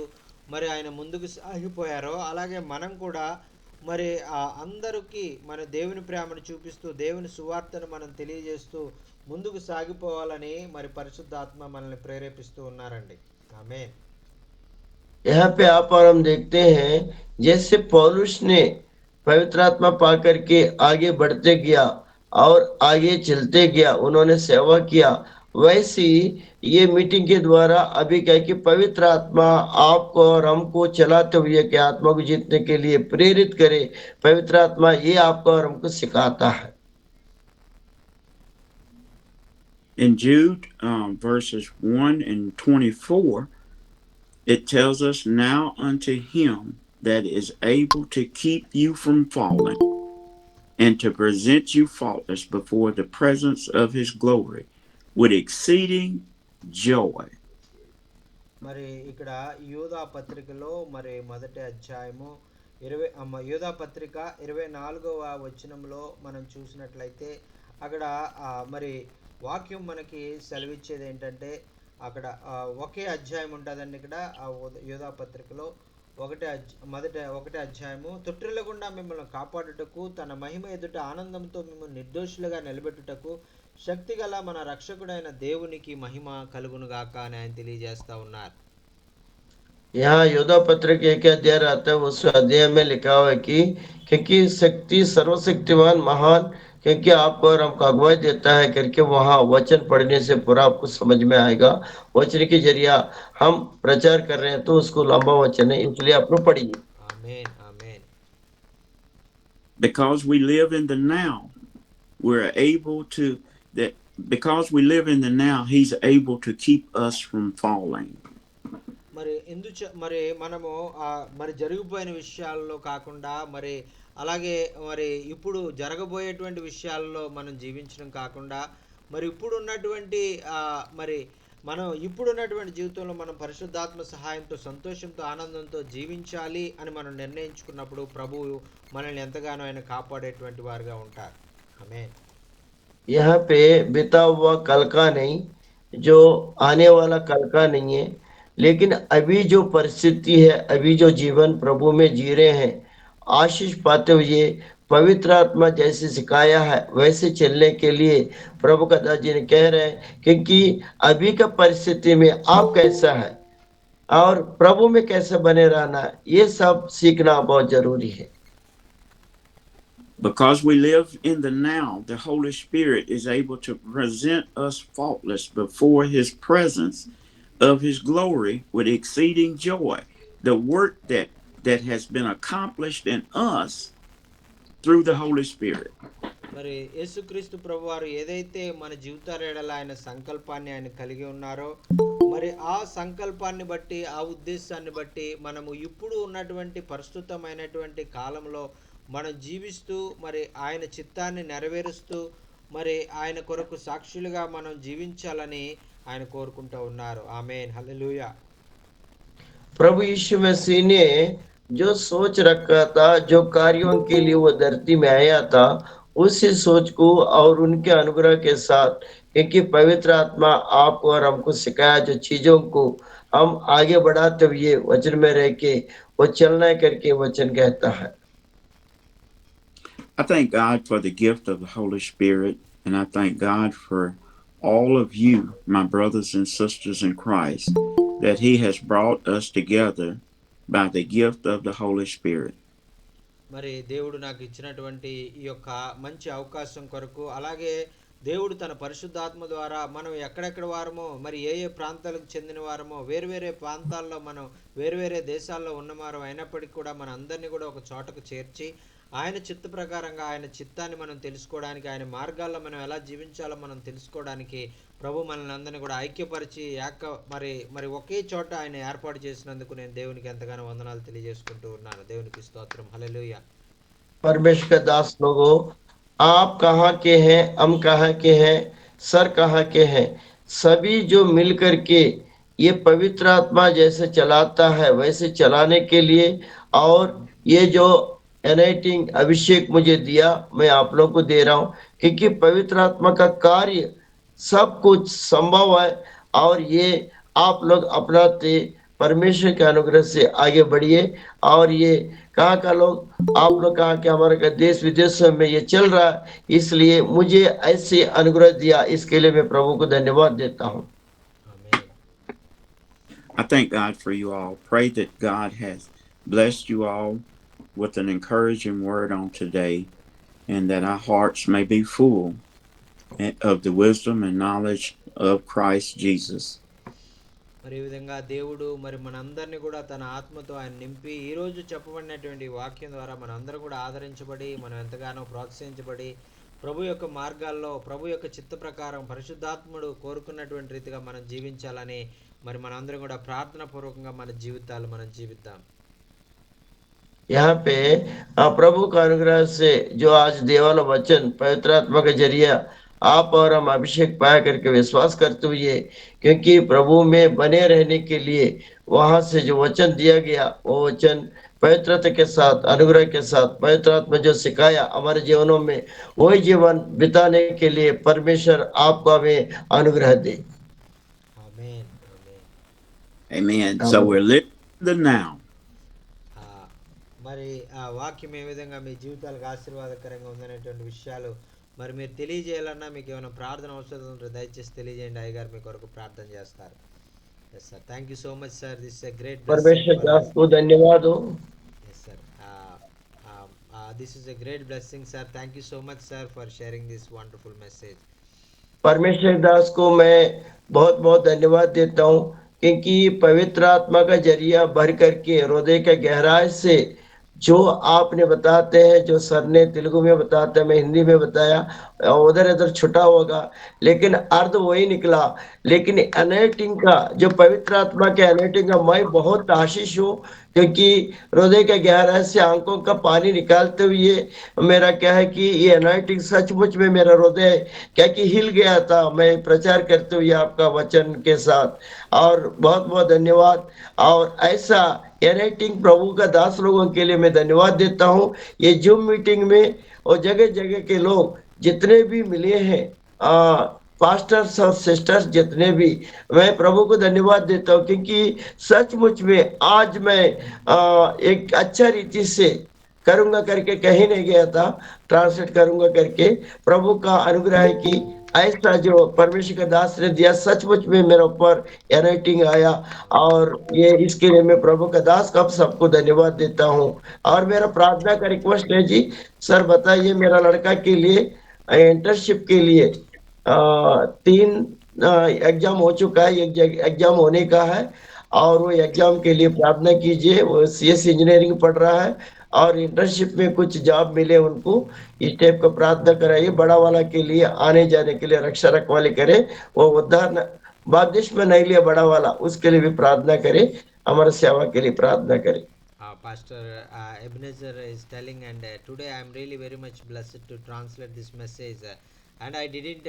మరి ఆయన ముందుకు సాగిపోయారో, అలాగే మనం కూడా మరి అందరికీ మన దేవుని ప్రేమను చూపిస్తూ దేవుని సువార్తను మనం తెలియజేస్తూ ముందుకు సాగిపోవాలని మరి పరిశుద్ధాత్మ మనల్ని ప్రేరేపిస్తూ ఉన్నారండి. ఆమేన్. यहाँ पे आप और हम देखते हैं जैसे पौलुस ने पवित्र आत्मा पाकर के आगे बढ़ते गया और आगे चलते गया, उन्होंने सेवा किया, वैसी ये मीटिंग के द्वारा अभी क्या कि पवित्र आत्मा आपको और हमको चलाते हुए कि आत्मा को जीतने के लिए प्रेरित करे, पवित्र आत्मा ये आपको और हमको सिखाता है. In Jude verses 1 and 24, it tells us, now unto him that is able to keep you from falling and to present you faultless before the presence of his glory with exceeding joy. మరి ఇక్కడ యూదా పత్రికలో మరి మొదటి అధ్యాయము 20 యూదా పత్రిక 24వ వచనంలో మనం చూసినట్లయితే అక్కడ మరి వాక్యం మనకి సెలవిచ్చేది ఏంటంటే, అక్కడ ఒకే అధ్యాయం ఉంటుందండి. ఇక్కడ యూదా పత్రికలో ఒకటే అధ్యాయము, తొట్టిల్లకుండా మిమ్మల్ని కాపాడుటకు తన మహిమ ఎదుట ఆనందంతో మిమ్మల్ని నిర్దోషులుగా నిలబెట్టుటకు శక్తి గల మన రక్షకుడైన దేవునికి మహిమ కలుగునుగాక అని ఆయన తెలియజేస్తా ఉన్నారు. यहाँ योद्धा पत्र के एक अध्याय आता है, उस अध्याय में लिखा हुआ है कि क्योंकि शक्ति सर्वशक्तिमान महान क्योंकि आपको और हमको अगुवाई देता है करके वहाँ वचन पढ़ने से पूरा आपको समझ में आएगा. वचन के जरिया हम प्रचार कर रहे हैं तो उसको लंबा वचन है, इसलिए आप लोग पढ़िए. आमीन आमीन. Because we live in the now, we're able to, that because we live in the now, he's able to keep us from falling. మరి మనము మరి జరిగిపోయిన విషయాల్లో కాకుండా మరి అలాగే మరి ఇప్పుడు జరగబోయేటువంటి విషయాల్లో మనం జీవించడం కాకుండా మరి ఇప్పుడు ఉన్నటువంటి జీవితంలో మనం పరిశుద్ధాత్మ సహాయంతో సంతోషంతో ఆనందంతో జీవించాలి అని మనం నిర్ణయించుకున్నప్పుడు ప్రభువు మనల్ని ఎంతగానో ఆయన కాపాడేటువంటి వారుగా ఉంటారు. ఆమేన్. यहाँ पे बीता हुआ कल का नहीं, जो आने वाला कल का नहीं है, लेकिन अभी जो परिस्थिति है, अभी जो जीवन प्रभु में जी रहे हैं, आशीष पाते हुए पवित्र आत्मा जैसे सिखाया है वैसे चलने के लिए प्रभु का दास जी ने कह रहे हैं, क्योंकि अभी का परिस्थिति में आप कैसा है और प्रभु में कैसे बने रहना है, ये सब सीखना बहुत जरूरी है. Because we live in the now, the Holy Spirit is able to present us faultless before his presence of his glory with exceeding joy. The work that has been accomplished in us through the Holy Spirit. మరి యేసుక్రీస్తు ప్రభువారు ఏదైతే మన జీవితాల ఎడల ఆయన సంకల్పాన్ని ఆయన కలిగి ఉన్నారో, మరి ఆ సంకల్పాన్ని బట్టి ఆ ఉద్దేశాన్ని బట్టి మనము ఇప్పుడు ఉన్నటువంటి ప్రస్తుతమైనటువంటి కాలంలో మనం జీవిస్తూ మరి ఆయన చిత్తాన్ని నెరవేరుస్తూ మరి ఆయన కొరకు సాక్షులుగా మనం జీవించాలని ఆయన కోరుకుంటూ ఉన్నారు. ఆమేన్. హల్లెలూయా. प्रभु यीशु मसीह ने जो सोच रखा था, जो कार्यों के लिए वो धरती में आया था, उसी सोच को और उनके अनुग्रह के साथ, क्योंकि पवित्र आत्मा आपको और हमको सिखाया जो चीजों को हम आगे बढ़ाते हुए वचन में रह के वो चलना करके वचन कहता है. I thank God for the gift of the Holy Spirit, and I thank God for all of you, my brothers and sisters in Christ, that he has brought us together by the gift of the Holy Spirit. మరి దేవుడు నాకు ఇచ్చినటువంటి ఈ యొక్క మంచి అవకాశం కొరకు, అలాగే దేవుడు తన పరిశుద్ధాత్మ ద్వారా మనం ఎక్కడెక్కడ వారమో, మరి ఏ ఏ ప్రాంతాలకు చెందిన వారమో, వేరు వేరే ప్రాంతాల్లో మనం వేరు వేరే దేశాల్లో ఉన్నవారం అయినప్పటికీ కూడా మన అందరినీ కూడా ఒక చోటకు చేర్చి ఆయన చిత్త ప్రకారంగా ఆయన చిత్తాన్ని మనం తెలుసుకోవడానికి, ఆయన మార్గాల్లో మనం ఎలా జీవించాలో మనం తెలుసుకోవడానికి ప్రభు మనల్ని అందరినీ కూడా ఐక్యపరిచి మరి ఒకే చోట ఆయన ఏర్పాటు చేసినందుకు నేను దేవునికి ఎంతగానో వందనాలు తెలియజేసుకుంటూ ఉన్నాను. దేవునికి స్తోత్రం. హల్లెలూయా. परमेश्वर के दास लोगों, आप कहाँ के हैं, हम कहाँ के हैं, सर कहाँ के हैं, सभी जो मिल कर के ये पवित्र आत्मा जैसे चलाता है वैसे चलाने के लिए, और ये जो एनाइटिंग अभिषेक मुझे दिया मैं आप लोग को दे रहा हूँ, क्योंकि पवित्र आत्मा का कार्य सब कुछ संभव है, और ये आप लोग अपनाते परमेश्वर के अनुग्रह से आगे बढ़िए। और ये कहाँ का लोग, आप लोग कहाँ के, हमारे का देश विदेशों में ये चल रहा है, इसलिए मुझे ऐसे अनुग्रह दिया, इसके लिए मैं प्रभु को धन्यवाद देता हूँ। ఆమేన్. I thank God for you all. Pray that God has blessed you all with an encouraging word on today, and that our hearts may be full of the wisdom and knowledge of Christ Jesus. మరి ఈ విధంగా దేవుడు మరి మనందరినీ కూడా తన ఆత్మతో ఆయన నింపి ఈరోజు చెప్పబడినటువంటి వాక్యం ద్వారా మనందరం కూడా ఆదరించబడి, మనం ఎంతగానో ప్రోత్సహించబడి ప్రభు యొక్క మార్గాల్లో ప్రభు యొక్క చిత్త ప్రకారం పరిశుద్ధాత్ముడు కోరుకున్నటువంటి రీతిగా మనం జీవించాలని మరి మనందరం కూడా ప్రార్థన పూర్వకంగా మన జీవితాలు మనం జీవిద్దాం. यहाँ पे प्रभु का अनुग्रह से जो आज देवाला वचन पवित्र आत्मा के जरिया आप और हम अभिषेक पाया करके विश्वास करते हुए, क्योंकि प्रभु में बने रहने के लिए वहां से जो वचन दिया गया वो वचन पवित्रता के साथ, अनुग्रह के साथ, पवित्र आत्मा जो सिखाया हमारे जीवनों में, वही जीवन बिताने के लिए परमेश्वर आपको हमें अनुग्रह दे। ఆమేన్. ఆమేన్. Amen. So we're living the now. ఆ, మరి ఆ వాక్యం ఏ విధంగా మీ జీవితాలకు ఆశీర్వాదకరంగా ఉందనేటువంటి విషయాలు మరి మీరు తెలియజేయాలన్నా, మీకు ఏమైనా ప్రార్థన అవసరం ఉంటే దయచేసి తెలియజేయండి. అయ్యగారు మీ కొరకు ప్రార్థన చేస్తారు. Yes sir, thank you so much sir. This is a great परमेश्वर दास को धन्यवाद हो। Yes sir, this is a great blessing sir. Thank you so much sir for sharing this wonderful message. परमेश्वर दास को मैं बहुत बहुत धन्यवाद देता हूँ, क्योंकि पवित्र आत्मा का जरिया भर करके हृदय के गहराई से जो आपने बताते हैं, जो सर ने तेलुगु में बताते हैं, मैं हिंदी में बताया, उधर इधर छुटा होगा लेकिन अर्थ वही निकला। लेकिन अनैटिंग का जो पवित्र आत्मा के अनैटिंग का मैं बहुत आशीष हूँ, क्योंकि हृदय के गहराई से आंखों का पानी निकालते हुए मेरा क्या है कि ये अनैटिंग सचमुच में मेरा हृदय क्या कि हिल गया था, मैं प्रचार करते हुए आपका वचन के साथ। और बहुत बहुत धन्यवाद। और ऐसा एनाइटिंग प्रभु का दास लोगों के लिए मैं धन्यवाद देता हूँ। ये जूम मीटिंग में और जगह जगह के लोग जितने भी मिले हैं, पास्टर्स और सिस्टर्स जितने भी, मैं प्रभु को धन्यवाद देता हूँ, क्योंकि सचमुच में आज मैं एक अच्छा रीति से करूंगा करके कहीं नहीं गया था, ट्रांसलेट करूंगा करके। प्रभु का अनुग्रह है कि ऐसा जो परमेश्वर का दास ने दिया, सचमुच में मेरे ऊपर एनाइटिंग आया, और ये इसके लिए मैं प्रभु का दास का सबको धन्यवाद देता हूँ। और मेरा प्रार्थना का रिक्वेस्ट है जी, सर बताइए मेरा लड़का के लिए इंटर्नशिप के लिए 3 एग्जाम हो चुका है, एक एग्जाम होने का है, और वो एग्जाम के लिए प्रार्थना कीजिए। वो CS इंजीनियरिंग पढ़ रहा है और इंटर्नशिप में कुछ जॉब मिले उनको, इस टाइप का प्रार्थना कराइए। बड़ा वाला के लिए आने जाने के लिए रक्षा रखवाली करे, वो उद्धार बादिश में नहीं लिया बड़ा वाला, उसके लिए भी प्रार्थना करे, हमारे सेवा के लिए प्रार्थना करे। Pastor Ebenezer is telling, and today I am really very much blessed to translate this message, and I didn't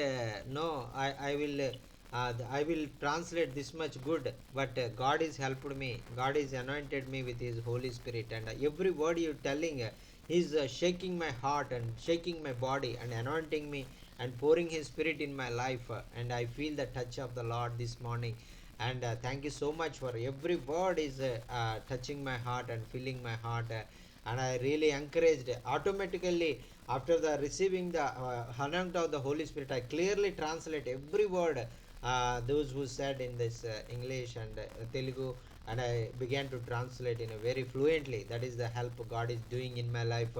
know I will translate this much good, but God is helped me. God is anointed me with His Holy Spirit, and every word you telling He's shaking my heart and shaking my body and anointing me and pouring His Spirit in my life, and I feel the touch of the Lord this morning. And thank you so much for every word is touching my heart and filling my heart, and I really encouraged automatically after the receiving the anointing of the Holy Spirit. I clearly translate every word those who said in this English and Telugu, and I began to translate in a very fluently. That is the help God is doing in my life.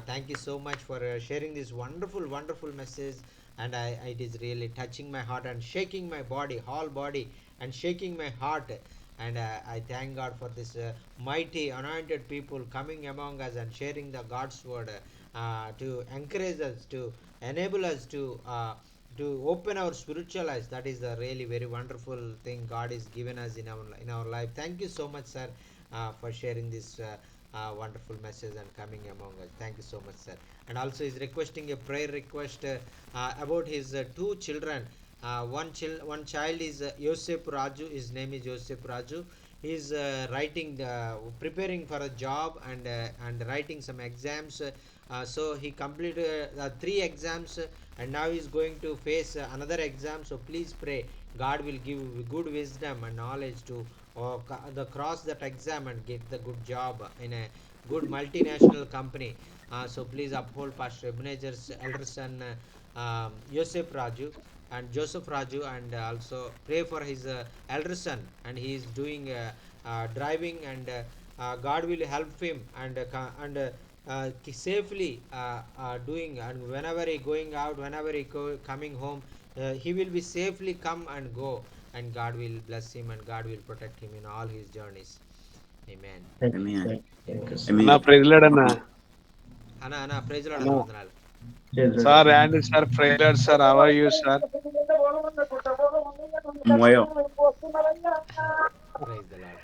Thank you so much for sharing this wonderful message, and it is really touching my heart and shaking my body, whole body, and shaking my heart. And I thank God for this mighty anointed people coming among us and sharing the God's word, to encourage us, to enable us to open our spiritual eyes. That is the really very wonderful thing God is given us in our life. Thank you so much, sir, for sharing this wonderful message and coming among us. Thank you so much, sir. And also is requesting a prayer request about his two children. One child is Yosef Raju. His name is Yosef Raju. He is preparing for a job, and writing some exams. So he completed 3 exams, and now he is going to face another exam. So please pray God will give good wisdom and knowledge to the cross that exam and get the good job in a good multinational company. So please uphold Pastor Ebenezer's elder son, Yosef Raju and Joseph Raju, and also pray for his elder son, and he is doing driving, and God will help him, and safely doing, and whenever he going out, whenever coming home, he will be safely come and go, and God will bless him, and God will protect him in all his journeys. Amen. Amen. Thank you, Amen. sir. అన్నా Amen. ప్రైజ్లాడన్నా. అన్న praise lord అన్నా అన్న, వందనాలు. Sir Andy sir, praise lord sir, how are you sir? I'm well. Praise the lord.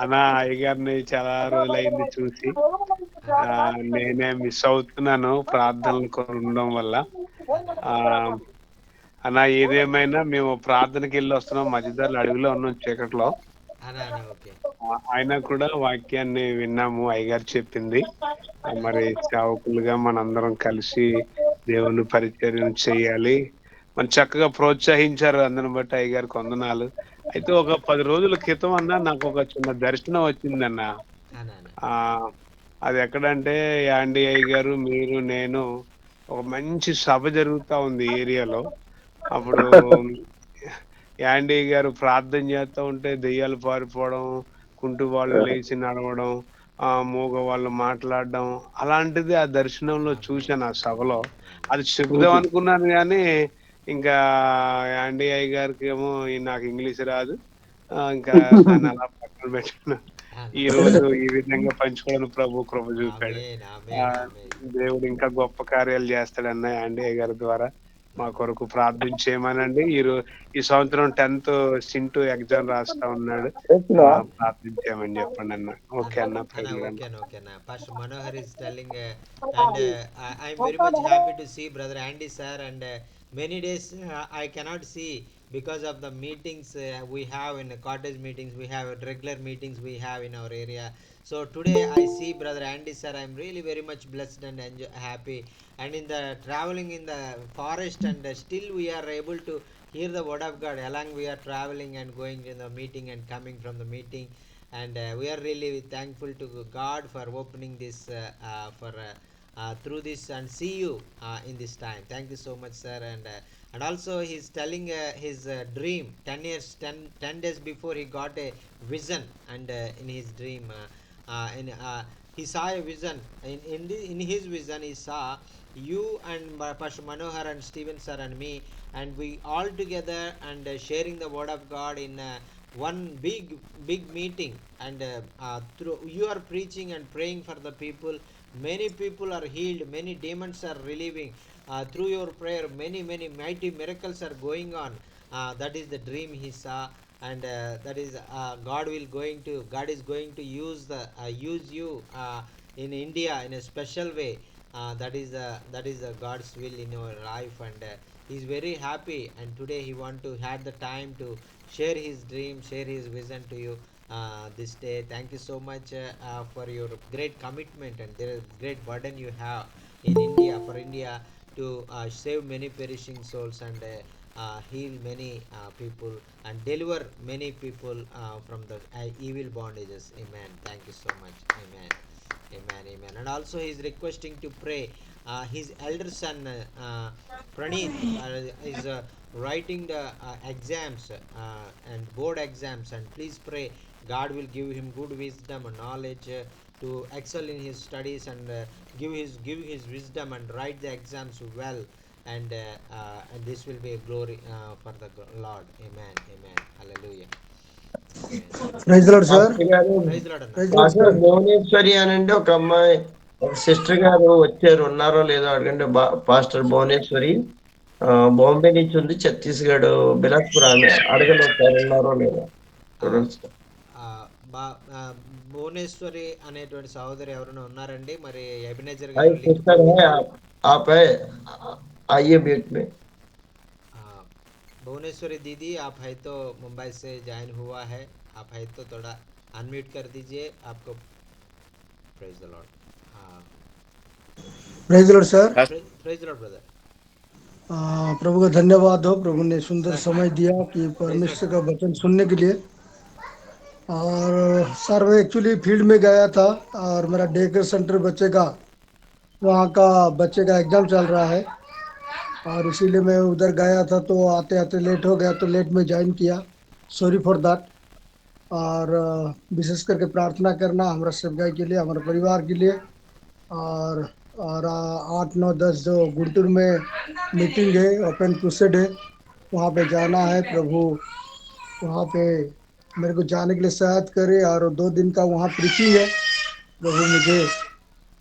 అన్నా అయ్యగారిని చాలా రోజులైంది చూసి. అన్న నేనే మిస్ అవుతున్నాను ప్రార్థనలు కొన్ని ఉండడం వల్ల. అన్న ఆ అన్నా ఏదేమైనా మేము ప్రార్థనకి వెళ్ళి వస్తున్నాం, మధ్యదారులు అడవిలో ఉన్నాం చీకట్లో. అన్న ఓకే. అయినా కూడా వాక్యాన్ని విన్నాము, అయ్యగారు చెప్పింది. మరి సేవకులుగా మనందరం కలిసి దేవుని పరిచర్యను చేయాలి. మరి చక్కగా ప్రోత్సహించారు, అందరిని బట్టి అయ్యగారికి వందనాలు. అయితే ఒక 10 రోజుల క్రితం నాకు ఒక చిన్న దర్శనం వచ్చిందన్న. అన్న ఆ అది ఎక్కడంటే, యాండీ అయ్యగారు, మీరు, నేను ఒక మంచి సభ జరుగుతా ఉంది ఏరియాలో. అప్పుడు యాండీ గారు ప్రార్థన చేస్తా ఉంటే దెయ్యాలు పారిపోవడం, కుంటి వాళ్ళు లేచి నడవడం, మూగ వాళ్ళు మాట్లాడడం, అలాంటిది ఆ దర్శనంలో ఆమేన్ చూశాను ఆ సభలో. ఆమేన్ అది ఆమేన్ చెబుదాం అనుకున్నాను గానీ, ఇంకా యాండీ అయ్య గారికి ఏమో నాకు ఇంగ్లీష్ రాదు. ఇంకా దాన్ని అలా పక్కన పెట్టాను. ఈ ఆమేన్ రోజు ఈ విధంగా పంచుకోవడానికి ప్రభు కృప చూపాడు. ఆమేన్ ఆ ఆమేన్ ఆమేన్. దేవుడు ఇంకా గొప్ప కార్యాలు చేస్తాడన్న యాండీ అయ్య గారి ద్వారా. మా ఆమేన్. కొరకు ప్రార్థన చేయమనండి. ఈ సంవత్సరం 10th సింటూ ఎగ్జామ్ రాస్తా ఉన్నాడు. ప్రార్థన చేయమని చెప్పండి అన్న. ఓకే అన్న, Anna, praise okay, Anna, okay, Anna. Pastor Manohar is telling, and I'm very much happy to see Brother Andy sir. And many days I cannot see because of the meetings we have in the cottage meetings. We have regular meetings we have in our area. So today I see Brother Andy sir. I'm really very much blessed and happy. And in the traveling in the forest, and still we are able to hear the word of God along we are traveling and going to the meeting and coming from the meeting. And we are really thankful to God for opening this for through this, and see you in this time. Thank you so much, sir. And also he's telling his dream 10 days before he got a vision, and in his dream he saw a vision. In his vision he saw you and Pastor Manohar and Stephen sir and me, and we all together, and sharing the word of God in one big meeting. And through you are preaching and praying for the people, many people are healed, many demons are relieving through your prayer. Many mighty miracles are going on. That is the dream he saw. And that is God is going to use you in India in a special way. That is God's will in your life. And he's very happy, and today he want to had the time to share his dream, share his vision to you this day. Thank you so much for your great commitment, and there is great burden you have in India, for India, to save many perishing souls, and heal many people, and deliver many people from the evil bondages. Amen. Thank you so much. Amen. Amen. And also he is requesting to pray his elder son Praneeth is writing the exams and board exams, and please pray God will give him good wisdom and knowledge to excel in his studies, and give his wisdom and write the exams well, and this will be a glory for the Lord. Amen, amen, hallelujah, amen. Praise lord sir. Pastor garu, praise lord అన్న. Praise lord pastor sir. Bhuvaneshwari అనండి ఒక అమ్మాయి, ఒక sister గారు వచ్చారు, ఉన్నారో లేదో అడగండి. పాస్టర్ భువనేశ్వరి బాంబే నుంచి ఉంది, ఛత్తీస్గఢ్ బిలాస్పూర్. ఆమె అడగండి ఒకసారి ఉన్నారో లేదో చూడండి సార్. ఆ, భువనేశ్వరి అనేటువంటి సహోదరి ఎవరైనా ఉన్నారండి? మరి ఎబినేజర్ हाय గారు లింక్ सिस्टर है आप है, आइए बीच में। भुवनेश्वरी दीदी, आप है तो मुंबई से ज्वाइन हुआ है, आप है तो थोड़ा अनम्यूट कर दीजिए आपको। Praise the lord. हाँ, praise lord sir. Praise the lord brother. प्रभु का धन्यवाद हो, प्रभु ने सुंदर समय दिया कि परमेश्वर का वचन सुनने के लिए। और सर मैं एक्चुअली फील्ड में गया था और मेरा डे केयर सेंटर बच्चे का, वहाँ का बच्चे का एग्जाम चल रहा है और इसीलिए मैं उधर गया था, तो आते आते लेट हो गया, तो लेट में ज्वाइन किया, सॉरी फॉर दैट। और विशेष करके प्रार्थना करना हमारा सेवकाई के लिए, हमारे परिवार के लिए। और 8, 9, 10 जो गुंटूर में मीटिंग है, ओपन क्रूसेड है, वहाँ पे जाना है। प्रभु वहाँ पे मेरे को जाने के लिए सहायता करे, और 2 दिन का वहाँ प्रीचिंग है। प्रभु मुझे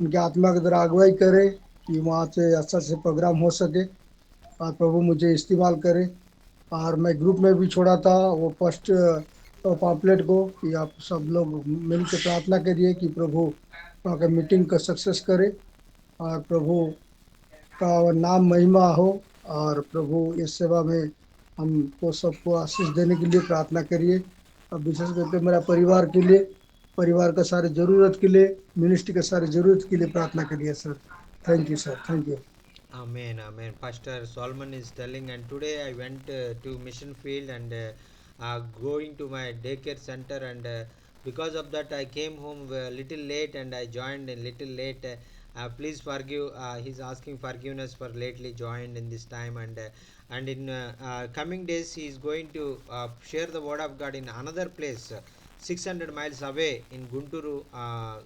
उनके आत्मा के द्वारा अगुवाई करे कि वहाँ से अच्छा से प्रोग्राम हो सके, और प्रभु मुझे इस्तेमाल करे। और मैं ग्रुप में भी छोड़ा था वो फर्स्ट पॉम्पलेट को कि आप सब लोग मिल के प्रार्थना करिए कि प्रभु वहाँ का मीटिंग का सक्सेस करे, और प्रभु का नाम महिमा हो, और प्रभु इस सेवा में हमको सबको आशीष देने के लिए प्रार्थना करिए। और विशेष करके मेरा परिवार के लिए, परिवार का सारे जरूरत के लिए, मिनिस्ट्री का सारे जरूरत के लिए प्रार्थना करिए sir. Thank you sir, thank you. Amen, amen. Pastor Solomon is telling, and today I went to mission field and going to my daycare center, and because of that I came home a little late and I joined a little late. Please forgive. He's asking forgiveness for lately joined in this time, and in coming days he is going to share the word of God in another place, 600 miles away in Gunturu,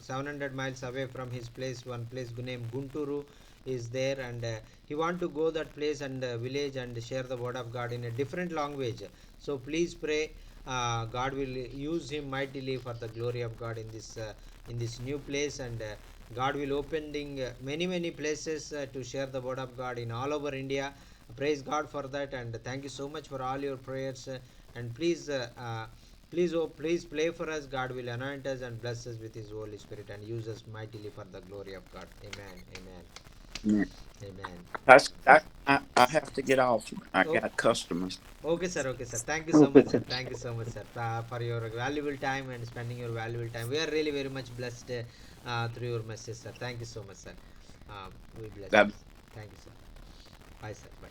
700 miles away from his place. One place named Gunturu is there, and he want to go that place and village and share the word of God in a different language. So please pray, God will use him mightily for the glory of God in this new place, and God will opening many places to share the word of God in all over India. Praise God for that, and thank you so much for all your prayers. And please please play for us. God will anoint us and bless us with his Holy Spirit and use us mightily for the glory of God. Amen, amen, Amen. amen. I have to get off. I got customers. Okay sir, okay sir, thank you so much sir, thank you so much sir, for your valuable time and spending your valuable time. We are really very much blessed through your message sir. Thank you so much sir. We bless you. Thank you sir. Bye sir. Bye.